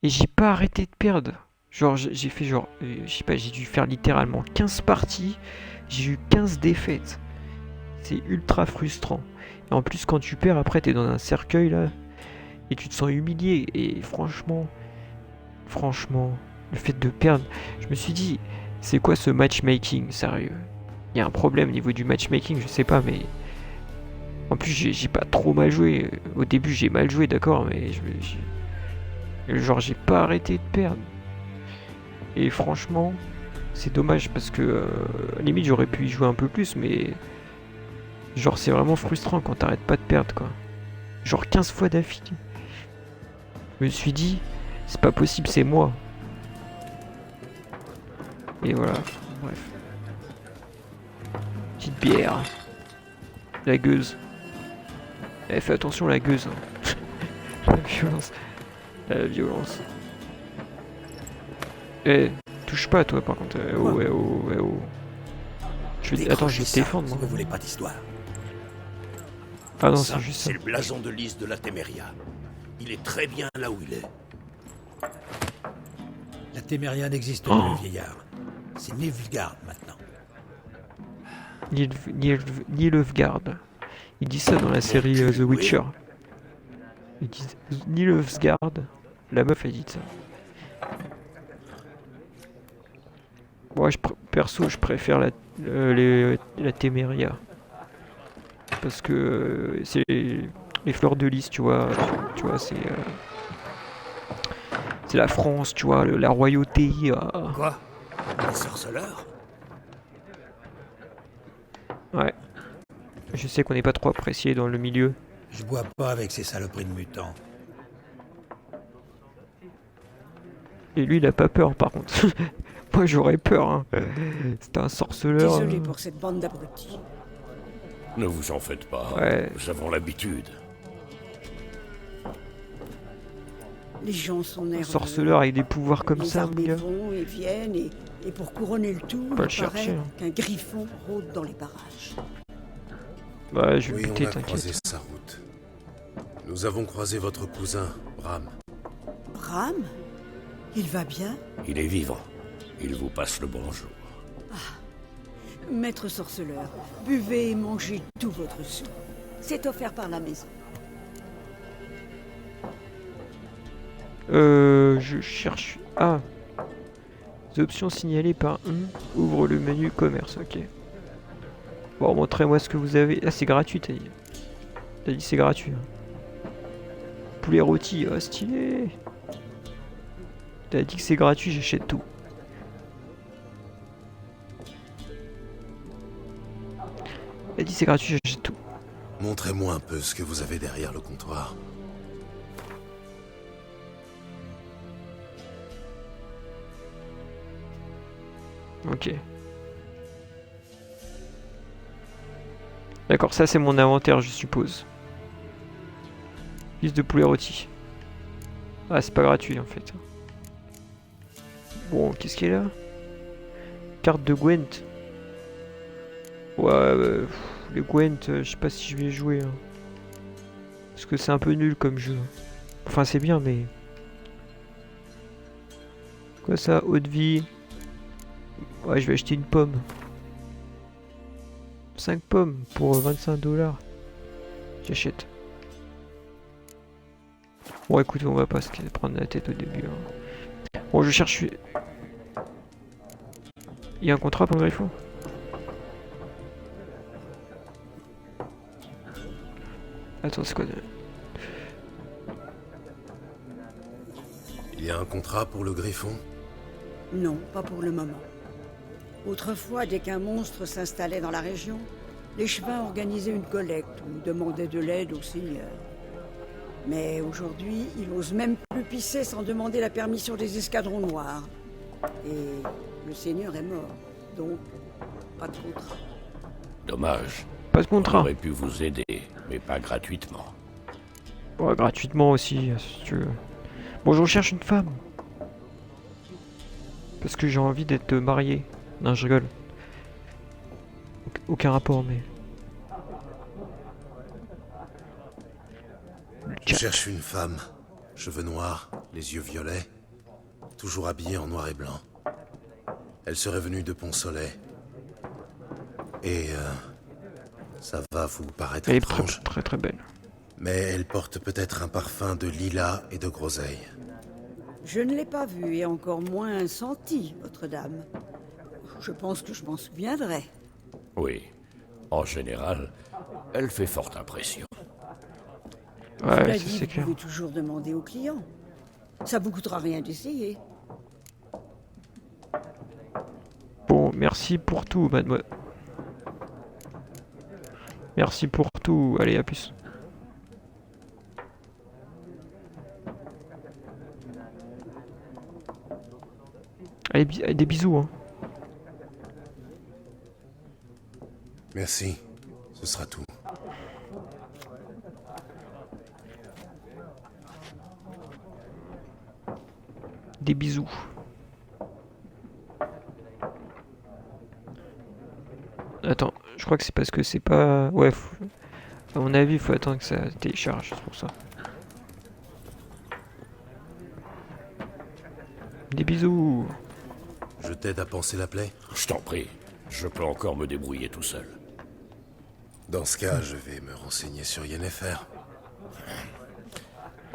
Et j'ai pas arrêté de perdre. Genre, j'ai fait genre, je sais pas, j'ai dû faire littéralement 15 parties, j'ai eu 15 défaites. C'est ultra frustrant. Et en plus, quand tu perds, après, t'es dans un cercueil là, et tu te sens humilié. Et franchement, le fait de perdre, je me suis dit, c'est quoi ce matchmaking, sérieux? Il y a un problème au niveau du matchmaking, je sais pas, mais en plus, j'ai pas trop mal joué. Au début, j'ai mal joué, d'accord, mais genre, j'ai pas arrêté de perdre. Et franchement, c'est dommage parce que limite j'aurais pu y jouer un peu plus, mais genre c'est vraiment frustrant quand t'arrêtes pas de perdre quoi. Genre 15 fois d'affilée. Je me suis dit, c'est pas possible, c'est moi. Et voilà, bref. Petite bière. La gueuse. Eh, fais attention la gueuse. Hein. La violence. La violence. Eh, touche pas toi par contre. Oh. Attends, je vais te défendre moi. Si vous voulez pas d'histoire. Ah non, Ça, c'est juste ça. c'est le blason de lys de la Téméria. Il est très bien là où il est. La Téméria n'existe Oh. plus, vieillard. C'est Nilfgaard maintenant. Nilfgaard. Il dit ça dans la série The Witcher. Il dit Nilfgaard. La meuf a dit ça. Moi, perso, je préfère la Téméria. Parce que c'est les fleurs de lys, tu vois. Tu vois, c'est la France, tu vois, la royauté. Quoi? Les sorceleurs? Ouais. Je sais qu'on n'est pas trop apprécié dans le milieu. Je bois pas avec ces saloperies de mutants. Et lui, il a pas peur, par contre. Moi, j'aurais peur. Hein. C'est un sorceleur. Désolé pour cette bande d'abrutis. Ne vous en faites pas. Ouais. Nous avons l'habitude. Les gens sont nerveux. Sorceleur avec des pouvoirs comme les ça, armées gars. vont et viennent, et pour couronner le tout, On va il le chercher, paraît hein. qu'un griffon rôde dans les parages. Bah, je vais Oui, le buter, on a croisé t'inquiète. sa route. Nous avons croisé votre cousin, Bram. Bram? Il va bien? Il est vivant. Il vous passe le bonjour. Maître sorceleur, buvez et mangez tout votre soupe. C'est offert par la maison. Je cherche... Ah. Les options signalées par ouvre le menu commerce, ok. Bon, montrez-moi ce que vous avez. Ah, c'est gratuit, t'as dit. T'as dit c'est gratuit. Hein. Poulet rôti, ah, stylé. T'as dit que c'est gratuit, j'achète tout. T'as dit c'est gratuit, j'achète tout. Montrez-moi un peu ce que vous avez derrière le comptoir. Ok. D'accord, ça c'est mon inventaire, je suppose. Liste de poulet rôti. Ah, c'est pas gratuit en fait. Bon, qu'est-ce qu'il y a là? Carte de Gwent. Ouais, les Gwent, je sais pas si je vais jouer. Hein. Parce que c'est un peu nul comme jeu. Enfin, c'est bien, mais... Quoi ça? Eau de vie. Ouais, je vais acheter une pomme. 5 pommes pour 25$. J'achète. Bon, écoute, on va pas se prendre la tête au début. Hein. Bon, je cherche... Il y a un contrat pour le griffon? Attends, c'est quoi de... Il y a un contrat pour le griffon? Non, pas pour le moment. Autrefois, dès qu'un monstre s'installait dans la région, les chevins organisaient une collecte ou demandaient de l'aide au seigneur. Mais aujourd'hui, ils n'osent même plus pisser sans demander la permission des escadrons noirs. Et le seigneur est mort, donc pas de contrat. Dommage. Pas de On contrat. aurait pu vous aider, mais pas gratuitement. Ouais, gratuitement aussi, si tu veux. Bon, je recherche une femme. Parce que j'ai envie d'être marié. Non, je rigole. Aucun rapport, mais... Je cherche une femme. Cheveux noirs, les yeux violets. toujours habillée en noir et blanc. Elle serait venue de Pont-Soleil. Et ça va vous paraître Elle est étrange, très belle. mais elle porte peut-être un parfum de lilas et de groseille. Je ne l'ai pas vue et encore moins senti, votre dame. Je pense que je m'en souviendrai. Oui. En général, elle fait forte impression. Ouais, Cela ça dit, c'est vous clair. pouvez toujours demander aux clients. Ça vous coûtera rien d'essayer. Bon, merci pour tout, mademoiselle. Merci pour tout. Allez, à plus. Allez, des bisous, hein. Merci, ce sera tout. Des bisous. Attends, je crois que c'est parce que c'est pas... Ouais, à mon avis, il faut attendre que ça télécharge, c'est pour ça. Des bisous. Je t'aide à panser la plaie? Je t'en prie, je peux encore me débrouiller tout seul. Dans ce cas, je vais me renseigner sur Yennefer.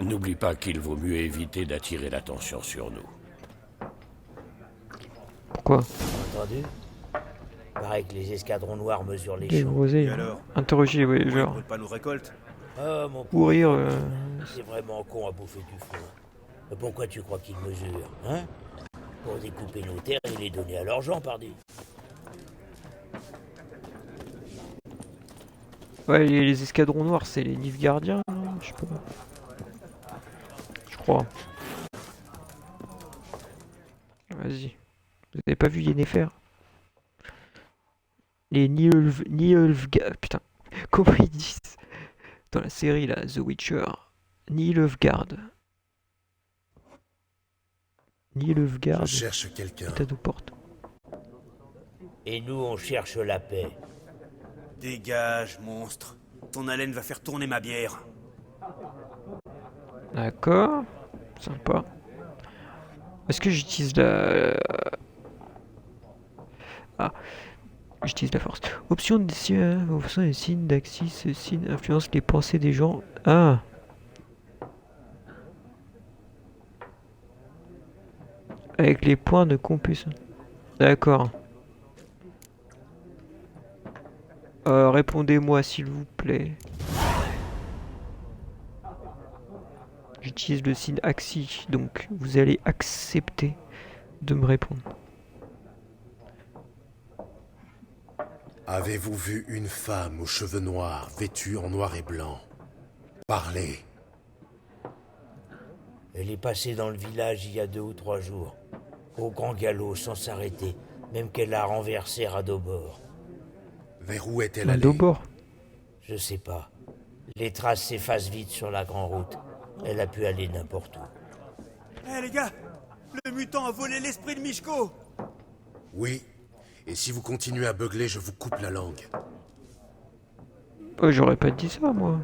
N'oublie pas qu'il vaut mieux éviter d'attirer l'attention sur nous. Pourquoi? Entendu? Paraît que les escadrons noirs mesurent les Des champs. groseilles. Et alors? Interroger, oui, Pourquoi ils genre. brûlent pas nos récoltes? Oh, mon Pour rire, C'est vraiment con à bouffer du four. Mais pourquoi tu crois qu'ils mesurent, hein? Pour découper nos terres et les donner à leurs gens, pardi. Ouais, les escadrons noirs, c'est les Nilfgaardiens, non je sais pas. Je crois. Vas-y. Vous avez pas vu Yennefer? Les Nilfgaard... Putain. Comment ils disent dans la série, là, The Witcher? Nilfgaard. Nilfgaard. Je cherche quelqu'un. Est à nos portes. Et nous, on cherche la paix. Dégage, monstre. Ton haleine va faire tourner ma bière. D'accord. Sympa. Est-ce que j'utilise la... Ah. J'utilise la force. Option de signes d'axis. Ce signe influence les pensées des gens. Ah. Avec les points de compulsion. D'accord. Répondez-moi s'il vous plaît. J'utilise le signe axis, donc vous allez accepter de me répondre. Avez-vous vu une femme aux cheveux noirs, vêtue en noir et blanc? Parlez. Elle est passée dans le village il y a 2 ou 3 jours. Au grand galop, sans s'arrêter. Même qu'elle a renversé Radobor. Vers où est-elle Un allée? Dobor. Je sais pas. Les traces s'effacent vite sur la grande route. Elle a pu aller n'importe où. Hé les gars, le mutant a volé l'esprit de Mishko. Oui. Et si vous continuez à beugler, je vous coupe la langue. Oh, j'aurais pas dit ça, moi.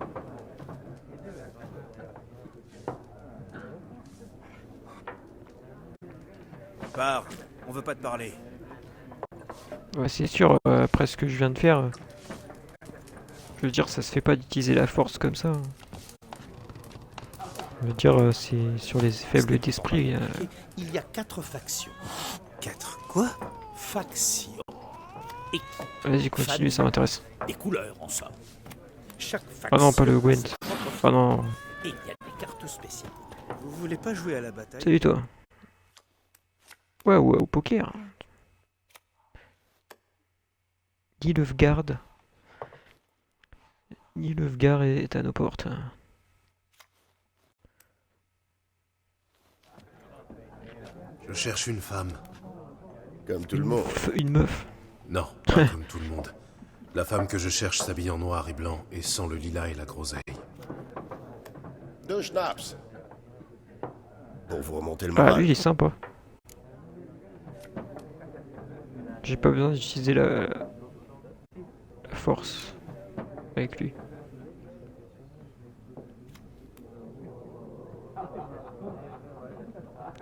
Pars, on veut pas te parler. Ouais, c'est sûr, après ce que je viens de faire, je veux dire, ça se fait pas d'utiliser la force comme ça. Je veux dire, c'est sur les faibles d'esprit. Il y a 4 factions. 4 quoi? Factions. Et Vas-y, continue, ça m'intéresse. des couleurs en somme. Chaque faction. Ah non, pas le Gwent. a sa propre Ah non. Et il y a des cartes spéciales. Vous voulez pas jouer à la bataille? Salut toi. Ouais, au poker. Nilfgaard. Nilfgaard est à nos portes. Je cherche une femme. Comme tout le monde. Une meuf. Non, pas comme tout le monde. La femme que je cherche s'habille en noir et blanc et sans le lilas et la groseille. 2 schnapps. Pour vous remonter le Ah, moral. lui, il est sympa. J'ai pas besoin d'utiliser la force avec lui.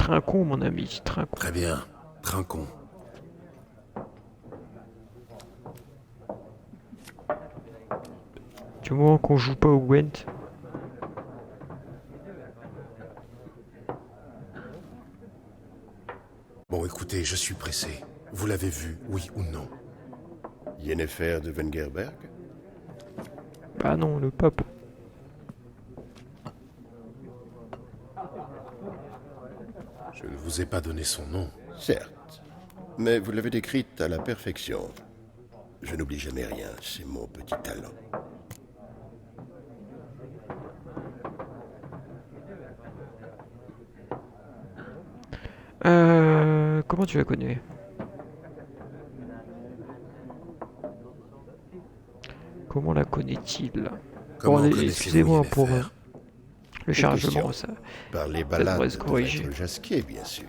Trincon, mon ami, Trincon. Très bien, Trincon. Du moment qu'on joue pas au Gwent. Bon, écoutez, je suis pressé. Vous l'avez vu, oui ou non? Yennefer de Wengerberg? Bah non, le pape. Je ne vous ai pas donné son nom. Certes, mais vous l'avez décrite à la perfection. Je n'oublie jamais rien, c'est mon petit talent. Comment tu la connais? Comment la connaît-il? Comment Bon, connaissez-vous excusez-moi pour Yennefer? le chargement, ça. Par les devrait balades se de corriger. maître Jasquier, bien sûr.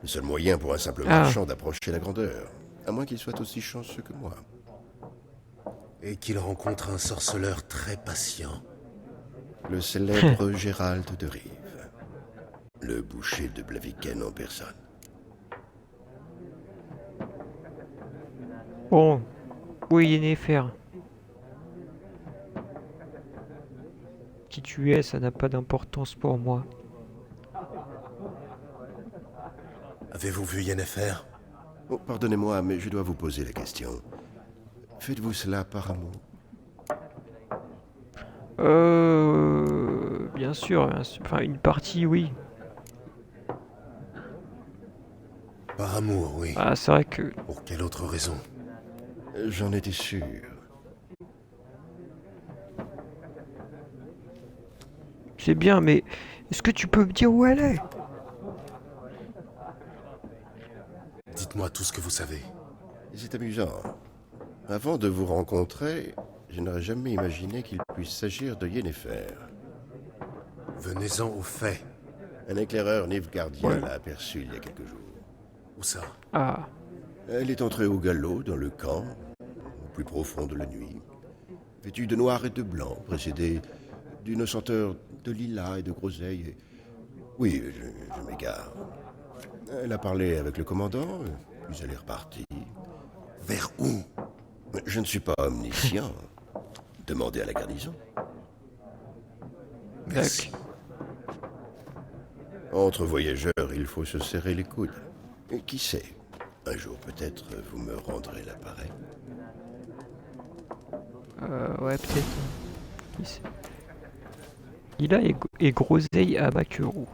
Le seul moyen pour un simple Ah. marchand d'approcher la grandeur. À moins qu'il soit aussi chanceux que moi. Et qu'il rencontre un sorceleur très patient. Le célèbre Gérald de Rive. Le boucher de Blaviken en personne. Bon, oui, Yennefer. Qui tu es, ça n'a pas d'importance pour moi. Avez-vous vu Yennefer? Oh, pardonnez-moi, mais je dois vous poser la question. Faites-vous cela par amour? Bien sûr, enfin une partie, oui. Par amour, oui. Ah, c'est vrai que... Pour quelle autre raison? J'en étais sûr. C'est bien, mais est-ce que tu peux me dire où elle est? Dites-moi tout ce que vous savez. C'est amusant. Avant de vous rencontrer, je n'aurais jamais imaginé qu'il puisse s'agir de Yennefer. Venez-en aux faits. Un éclaireur nilfgaardien Ouais. l'a aperçue il y a quelques jours. Où ça? Ah, Elle est entrée au galop dans le camp, au plus profond de la nuit, vêtue de noir et de blanc, précédée d'une senteur de lilas et de groseille. Oui, je m'égare. Elle a parlé avec le commandant, puis elle est repartie. Vers où? Je ne suis pas omniscient. Demandez à la garnison. Merci. Entre voyageurs, il faut se serrer les coudes. Et qui sait, un jour peut-être vous me rendrez l'appareil. ouais, peut-être. Qui sait. Il a et groseille à Maquereau.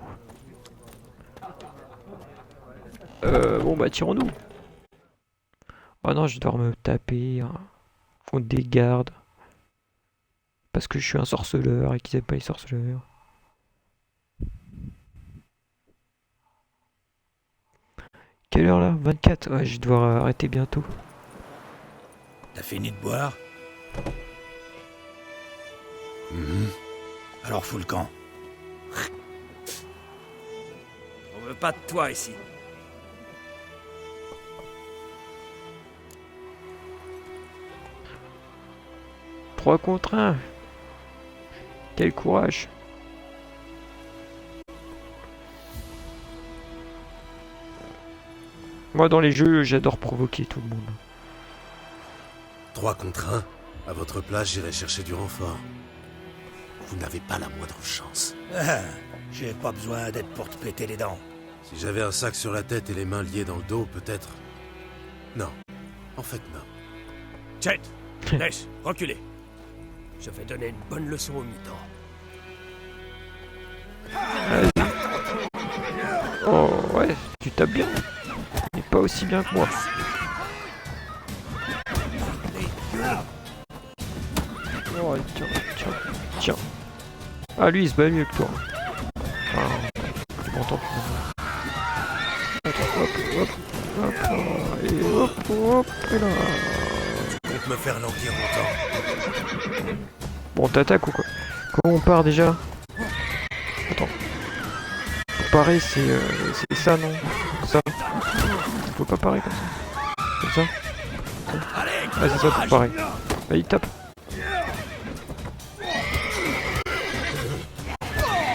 Bon bah tirons-nous. Oh non, je dois me taper contre des gardes. Parce que je suis un sorceleur et qu'ils aiment pas les sorceleurs. Quelle heure là? 24. Ouais, je vais devoir arrêter bientôt. T'as fini de boire? Alors fous le camp. On veut pas de toi ici. Trois contre 1. Quel courage. Moi dans les jeux, j'adore provoquer tout le monde. 3 contre 1. À votre place, j'irai chercher du renfort. Vous n'avez pas la moindre chance. Ah, j'ai pas besoin d'être pour te péter les dents. Si j'avais un sac sur la tête et les mains liées dans le dos, peut-être. Non. En fait, non. Chet, laisse, reculez. Je vais donner une bonne leçon au mi-temps. Oh ouais, tu tapes bien. Mais pas aussi bien que moi. Oh tiens, tiens, tiens. Ah lui il se bat mieux que toi. Ah, t'es content finalement. Hop, hop, hop, et hop, et là. Compte me faire languir longtemps. Bon, t'attaques ou quoi? Comment on part déjà? Attends. Pareil, c'est ça, non? Ça. Faut pas parer comme ça. Comme ça. Ah, c'est ça, faut pareil. Allez, tape.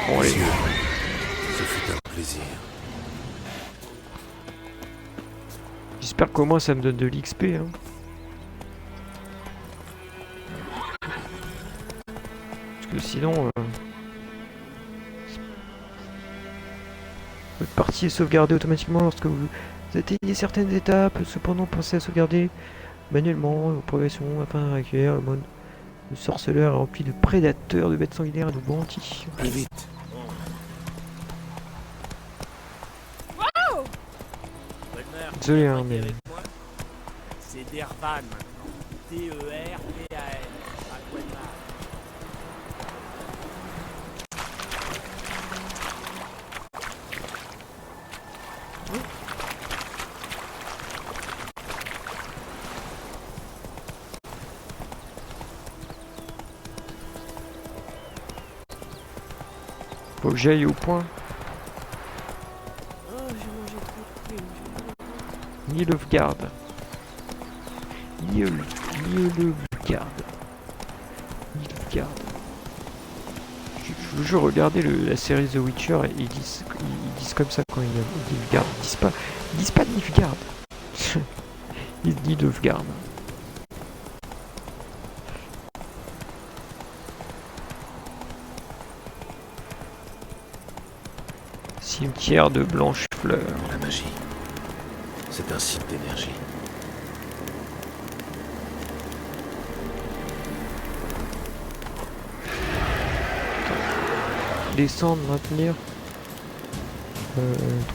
Bon, allez. Ce fut un plaisir. J'espère qu'au moins ça me donne de l'XP. Hein. Parce que sinon... Votre partie est sauvegardée automatiquement lorsque vous atteignez certaines étapes. Cependant, pensez à sauvegarder manuellement vos progressions afin d'accueillir le mode de sorceleur rempli de prédateurs, de bêtes sanguinaires et de bandits. Plus vite. Désolé, hein, mais... C'est Dervan maintenant. T-E-R-V-A-N. Faut que j'aille au point. Ni le garde. Ni le garde. Ni le garde. Je vous jure, regardez la série The Witcher et ils disent comme ça quand ils disent Nilfgaard. Ils disent pas Nilfgaard. Ils disent Nilfgaard. Cimetière de blanches fleurs. La magie. C'est un site d'énergie. Descendre, maintenir.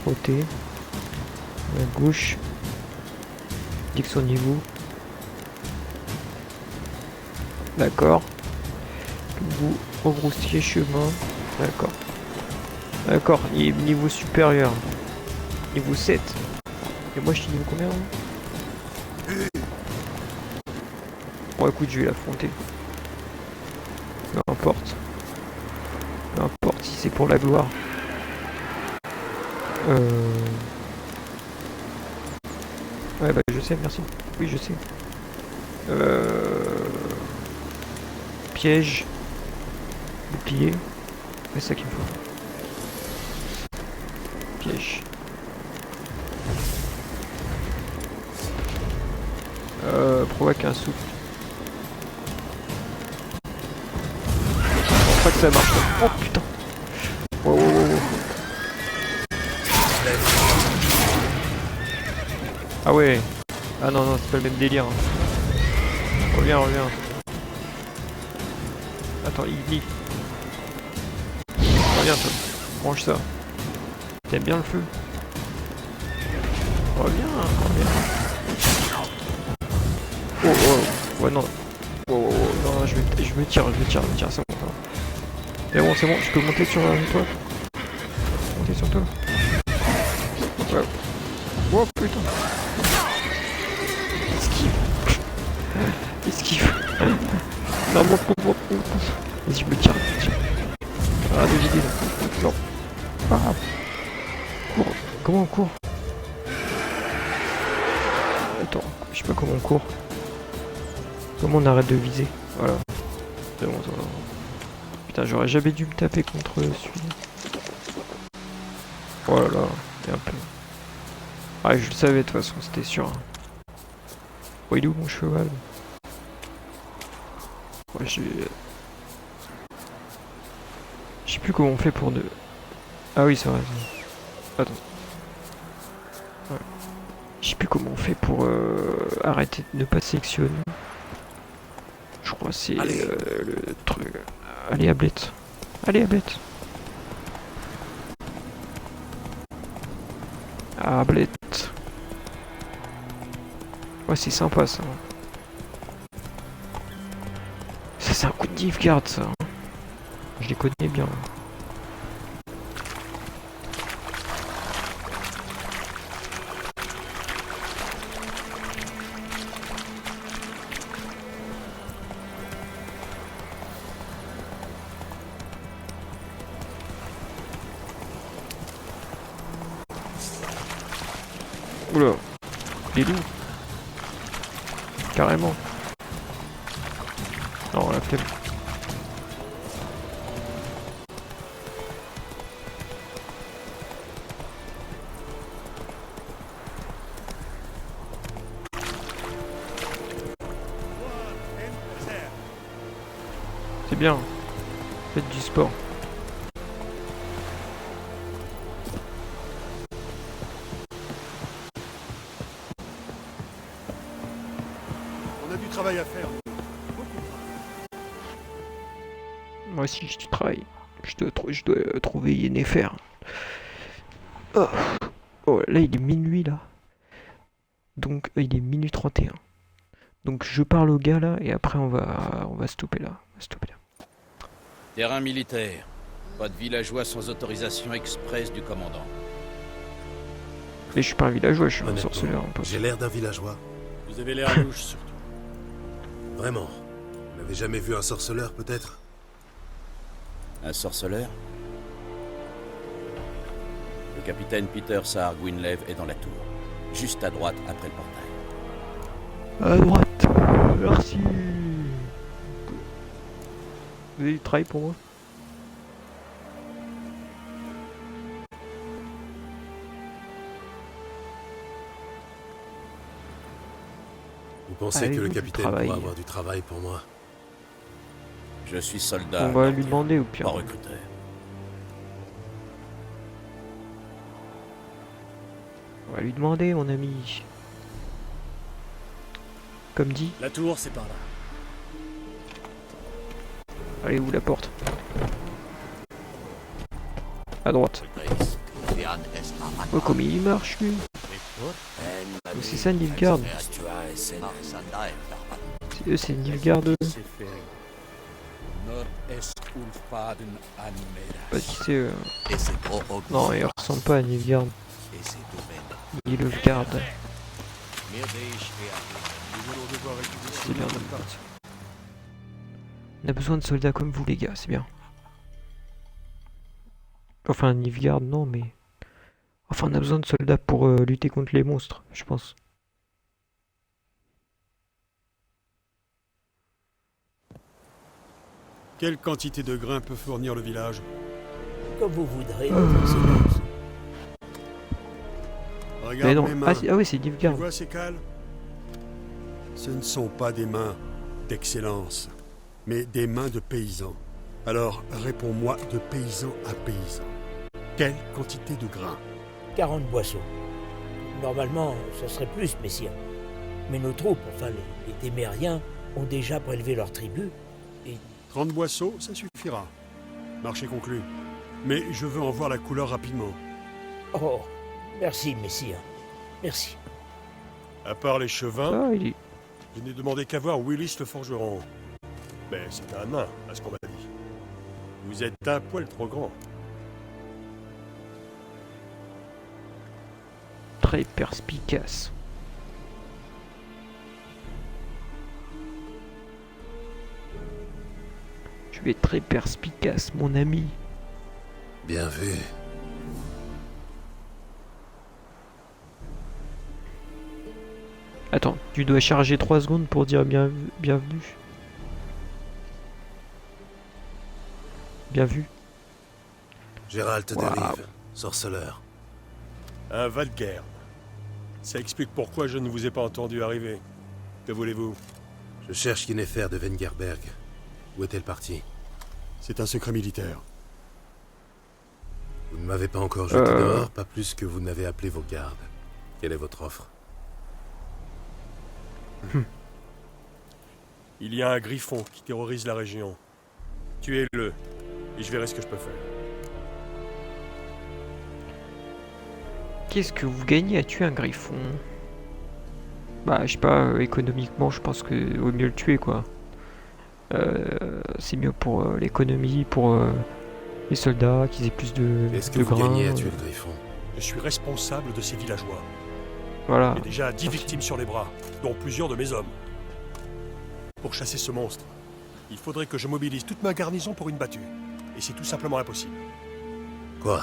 Trotter. À gauche. Fixe au niveau. D'accord. Vous rebroussiez chemin. D'accord. D'accord, il est niveau supérieur. Niveau 7. Et moi je suis niveau combien hein? Bon écoute, je vais l'affronter. Peu importe. Peu importe si c'est pour la gloire. Ouais bah je sais, merci. Oui je sais. Piège. Bouclier. C'est ça qu'il me faut. Piège. Provoque un souffle. Je pense pas que ça marche. Oh putain. Wow, wow, wow, wow. Ah ouais. Ah non, non, c'est pas le même délire. Hein. Reviens, reviens. Attends, il dit. Reviens toi. Range ça. T'aimes bien le feu? Reviens, reviens. Oh, oh, ouais, non. Oh, oh, oh, non, je me tire, c'est bon. C'est bon, c'est bon, je peux monter sur toi. Monter sur toi. Ouais. Oh putain. Esquive. Esquive. Non, monte. Vas-y, je me tire. Ah, de vider là. Non. Ah. Cours. Comment on court? Attends, je sais pas comment on court. Comment on arrête de viser? Voilà. C'est bon, ça va. Putain, j'aurais jamais dû me taper contre celui-là. Oh là là, il y a un peu. Ah, je le savais de toute façon, c'était sûr. Oh, il est où mon cheval? Ouais, je sais plus comment on fait pour de... Ah oui, c'est vrai. Attends. Ouais. Je sais plus comment on fait pour arrêter de ne pas sélectionner. Je crois que c'est le truc. Allez, Ablette. Allez, Ablette. Ablette. Ouais, c'est sympa ça. Ça, c'est un coup de Nilfgaard ça. Je les connais bien. Oula, il est doux. Carrément. Non, la flemme. C'est bien. Faites du sport. On a du travail à faire. Moi aussi, je travaille. Je dois trouver Yennefer. Oh. Oh, là, il est minuit, là. Donc, il est minuit 31. Donc, je parle au gars, là, et après, on va stopper là. On va stopper là. Terrain militaire. Pas de villageois sans autorisation express du commandant. Mais je suis pas un villageois, je suis un Honnêtement, sorceleur. Un peu. j'ai l'air d'un villageois. Vous avez l'air louche, surtout. Vraiment. Vous n'avez jamais vu un sorceleur, peut-être? Un sorceleur? Le capitaine Peter Saar Gwynleve est dans la tour. Juste à droite, après le portail. À droite. Merci. Vous avez du travail pour moi? Vous pensez Allez, que le du capitaine travail. pourra avoir du travail pour moi? Je suis soldat. On va lui demander au pire. Pas recruteur. On va lui demander, mon ami. Comme dit. La tour, c'est par là. Allez, où la porte? À droite. Oh, comme il marche, lui. Oh, c'est ça, Nilfgaard. Eux, c'est Nilfgaard. Pas qui c'est. Non, il ressemble pas à Nilfgaard. Nilfgaard. C'est bien. On a besoin de soldats comme vous, les gars, c'est bien. Enfin, Nilfgaard, non, mais... Enfin, on a besoin de soldats pour lutter contre les monstres, je pense. Quelle quantité de grains peut fournir le village? Comme vous voudrez, votre excellence. Mais Regarde non, mes mains. ah oui, c'est Tu Nilfgaard. vois ces cales? Ce ne sont pas des mains d'excellence, mais des mains de paysans. Alors, réponds-moi de paysan à paysan. Quelle quantité de grains? 40 boisseaux. Normalement, ce serait plus, messire. Mais nos troupes, enfin les témériens, ont déjà prélevé leur tribu. 30 boisseaux, ça suffira. Marché conclu. Mais je veux en voir la couleur rapidement. Oh, merci, messire. Merci. À part les chevins, Ah, il est... je n'ai demandé qu'à voir Willis le forgeron. Mais c'est un nain, à ce qu'on m'a dit. Vous êtes un poil trop grand. très perspicace. Tu es très perspicace, mon ami. Bien vu. Attends, tu dois charger 3 secondes pour dire bienvenue. Bien vu. Gérald de Wow. Rive, sorceleur. Un Valguerre. Ça explique pourquoi je ne vous ai pas entendu arriver. Que voulez-vous? Je cherche Yennefer de Wengerberg. Où est-elle partie? C'est un secret militaire. Vous ne m'avez pas encore jeté dehors, pas plus que vous n'avez appelé vos gardes. Quelle est votre offre? Il y a un griffon qui terrorise la région. Tuez-le, et je verrai ce que je peux faire. Qu'est-ce que vous gagnez à tuer un griffon? Bah, je sais pas, économiquement, je pense que vaut mieux le tuer, quoi. C'est mieux pour l'économie, pour les soldats, qu'ils aient plus de Est-ce que de vous grains. gagnez à tuer le griffon? Je suis responsable de ces villageois. Voilà. J'ai déjà 10 victimes sur les bras, dont plusieurs de mes hommes. Pour chasser ce monstre, il faudrait que je mobilise toute ma garnison pour une battue. Et c'est tout simplement impossible. Quoi?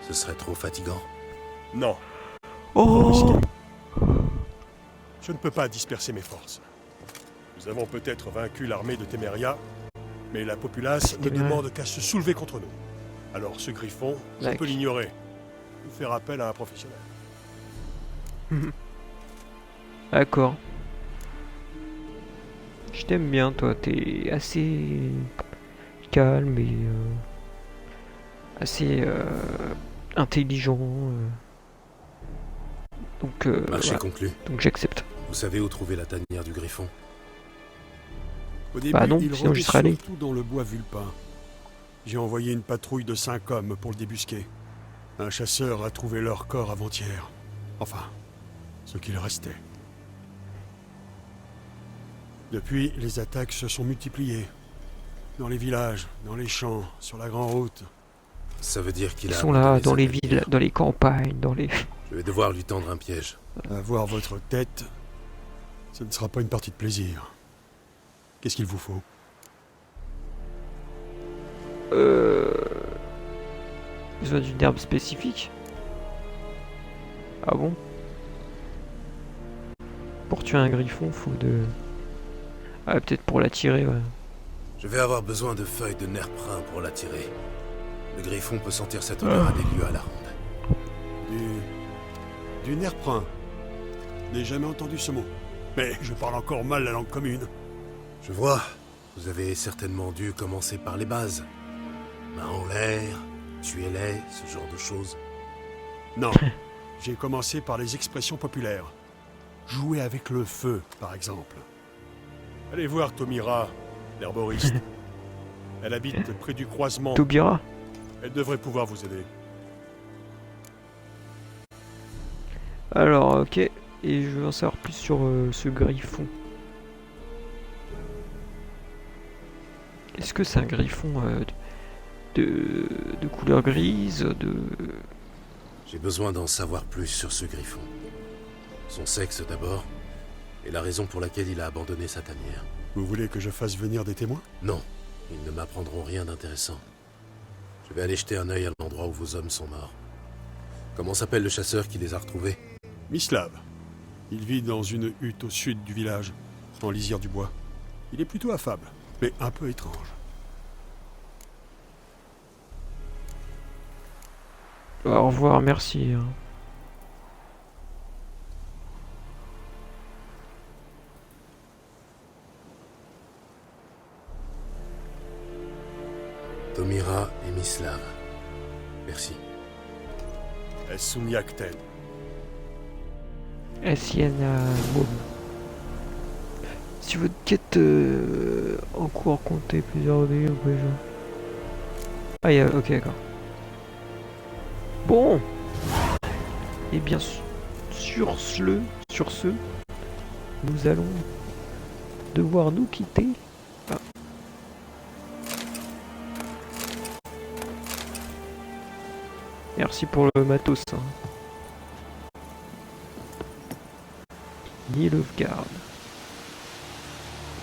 Ce serait trop fatigant? Non. Oh! Je ne peux pas disperser mes forces. Nous avons peut-être vaincu l'armée de Téméria, mais la populace ne Téméria. demande qu'à se soulever contre nous. Alors ce griffon, je Like. peux l'ignorer. Ou faire appel à un professionnel. D'accord. Je t'aime bien, toi. T'es assez calme et assez intelligent. Donc, Marché voilà. conclu. Donc j'accepte. Vous savez où trouver la tanière du griffon? Au début, Bah non, il sinon rôdait j'y serais allé. surtout dans le bois vulpin. J'ai envoyé une patrouille de 5 hommes pour le débusquer. Un chasseur a trouvé leur corps avant-hier. Enfin, ce qu'il restait. Depuis, les attaques se sont multipliées. Dans les villages, dans les champs, sur la grande route. Ça veut dire qu'il Ils a sont là, abandonné dans sa les tanière. villes, dans les campagnes, dans les... Je vais devoir lui tendre un piège. À voir votre tête, ce ne sera pas une partie de plaisir. Qu'est-ce qu'il vous faut? Besoin d'une herbe spécifique? Ah bon? Pour tuer un griffon, faut de... Ah, peut-être pour l'attirer, ouais. Je vais avoir besoin de feuilles de nerprin pour l'attirer. Le griffon peut sentir cette odeur à des lieues à la ronde. Du nerprin. N'ai jamais entendu ce mot. Mais je parle encore mal la langue commune. Je vois. Vous avez certainement dû commencer par les bases. Main en l'air, tuez-les, ce genre de choses. Non. J'ai commencé par les expressions populaires. Jouer avec le feu, par exemple. Allez voir Tomira, l'herboriste. Elle habite près du croisement. Taubira? Elle devrait pouvoir vous aider. Alors, ok. Et je veux en savoir plus sur ce griffon. Est-ce que c'est un griffon de couleur grise, de... J'ai besoin d'en savoir plus sur ce griffon. Son sexe d'abord, et la raison pour laquelle il a abandonné sa tanière. Vous voulez que je fasse venir des témoins? Non, ils ne m'apprendront rien d'intéressant. Je vais aller jeter un œil à l'endroit où vos hommes sont morts. Comment s'appelle le chasseur qui les a retrouvés? Mislav. Il vit dans une hutte au sud du village, en lisière du bois. Il est plutôt affable, mais un peu étrange. Au revoir, merci. Hein. Tomira et Mislav. Merci. Essunyakten. Sienna Mom. Si votre quête en cours comptez plusieurs dés, vous pouvez jouer. Ah, ok, d'accord. Bon. Et bien sur ce, nous allons devoir nous quitter. Ah. Merci pour le matos. Hein. Nilfgaard.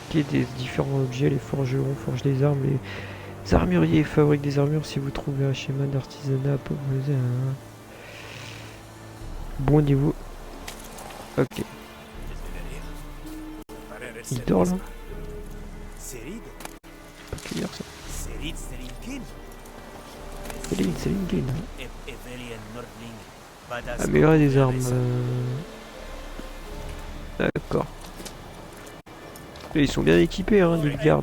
Ok, des différents objets, les forgerons forgent des armes, les armuriers fabriquent des armures. Si vous trouvez un schéma d'artisanat, proposez un bon niveau. Ok. Il dort là? Pas que dire ça. Selinkin. Améliorer des armes. D'accord. Et ils sont bien équipés, hein, Nilfgaard.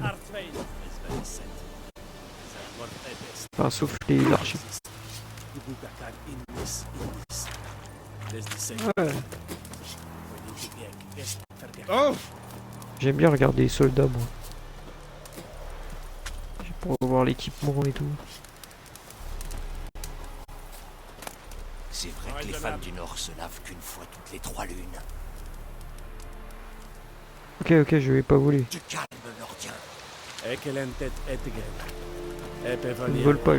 Enfin, sauf les archers. Ouais. J'aime bien regarder les soldats, moi. Pour voir l'équipement et tout. C'est vrai que les femmes du Nord se lavent qu'une fois toutes les 3 lunes. Ok, je vais pas voler. Du calme nordien. Je ne vole pas,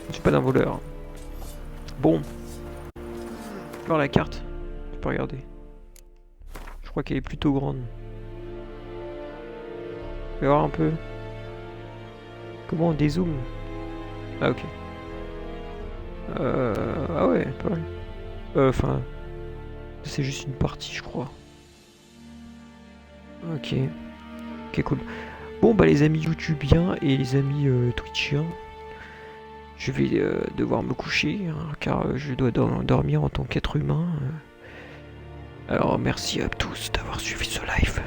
Je suis pas d'un voleur. Bon. Voir la carte. Je peux regarder. Je crois qu'elle est plutôt grande. Je vais voir un peu. Comment on dézoome? Ah ok. Ah ouais, pas mal. Enfin... c'est juste une partie, je crois. Ok. Ok, cool. Bon, bah les amis youtubiens et les amis twitchiens, je vais devoir me coucher, hein, car je dois dormir en tant qu'être humain. Alors, merci à tous d'avoir suivi ce live.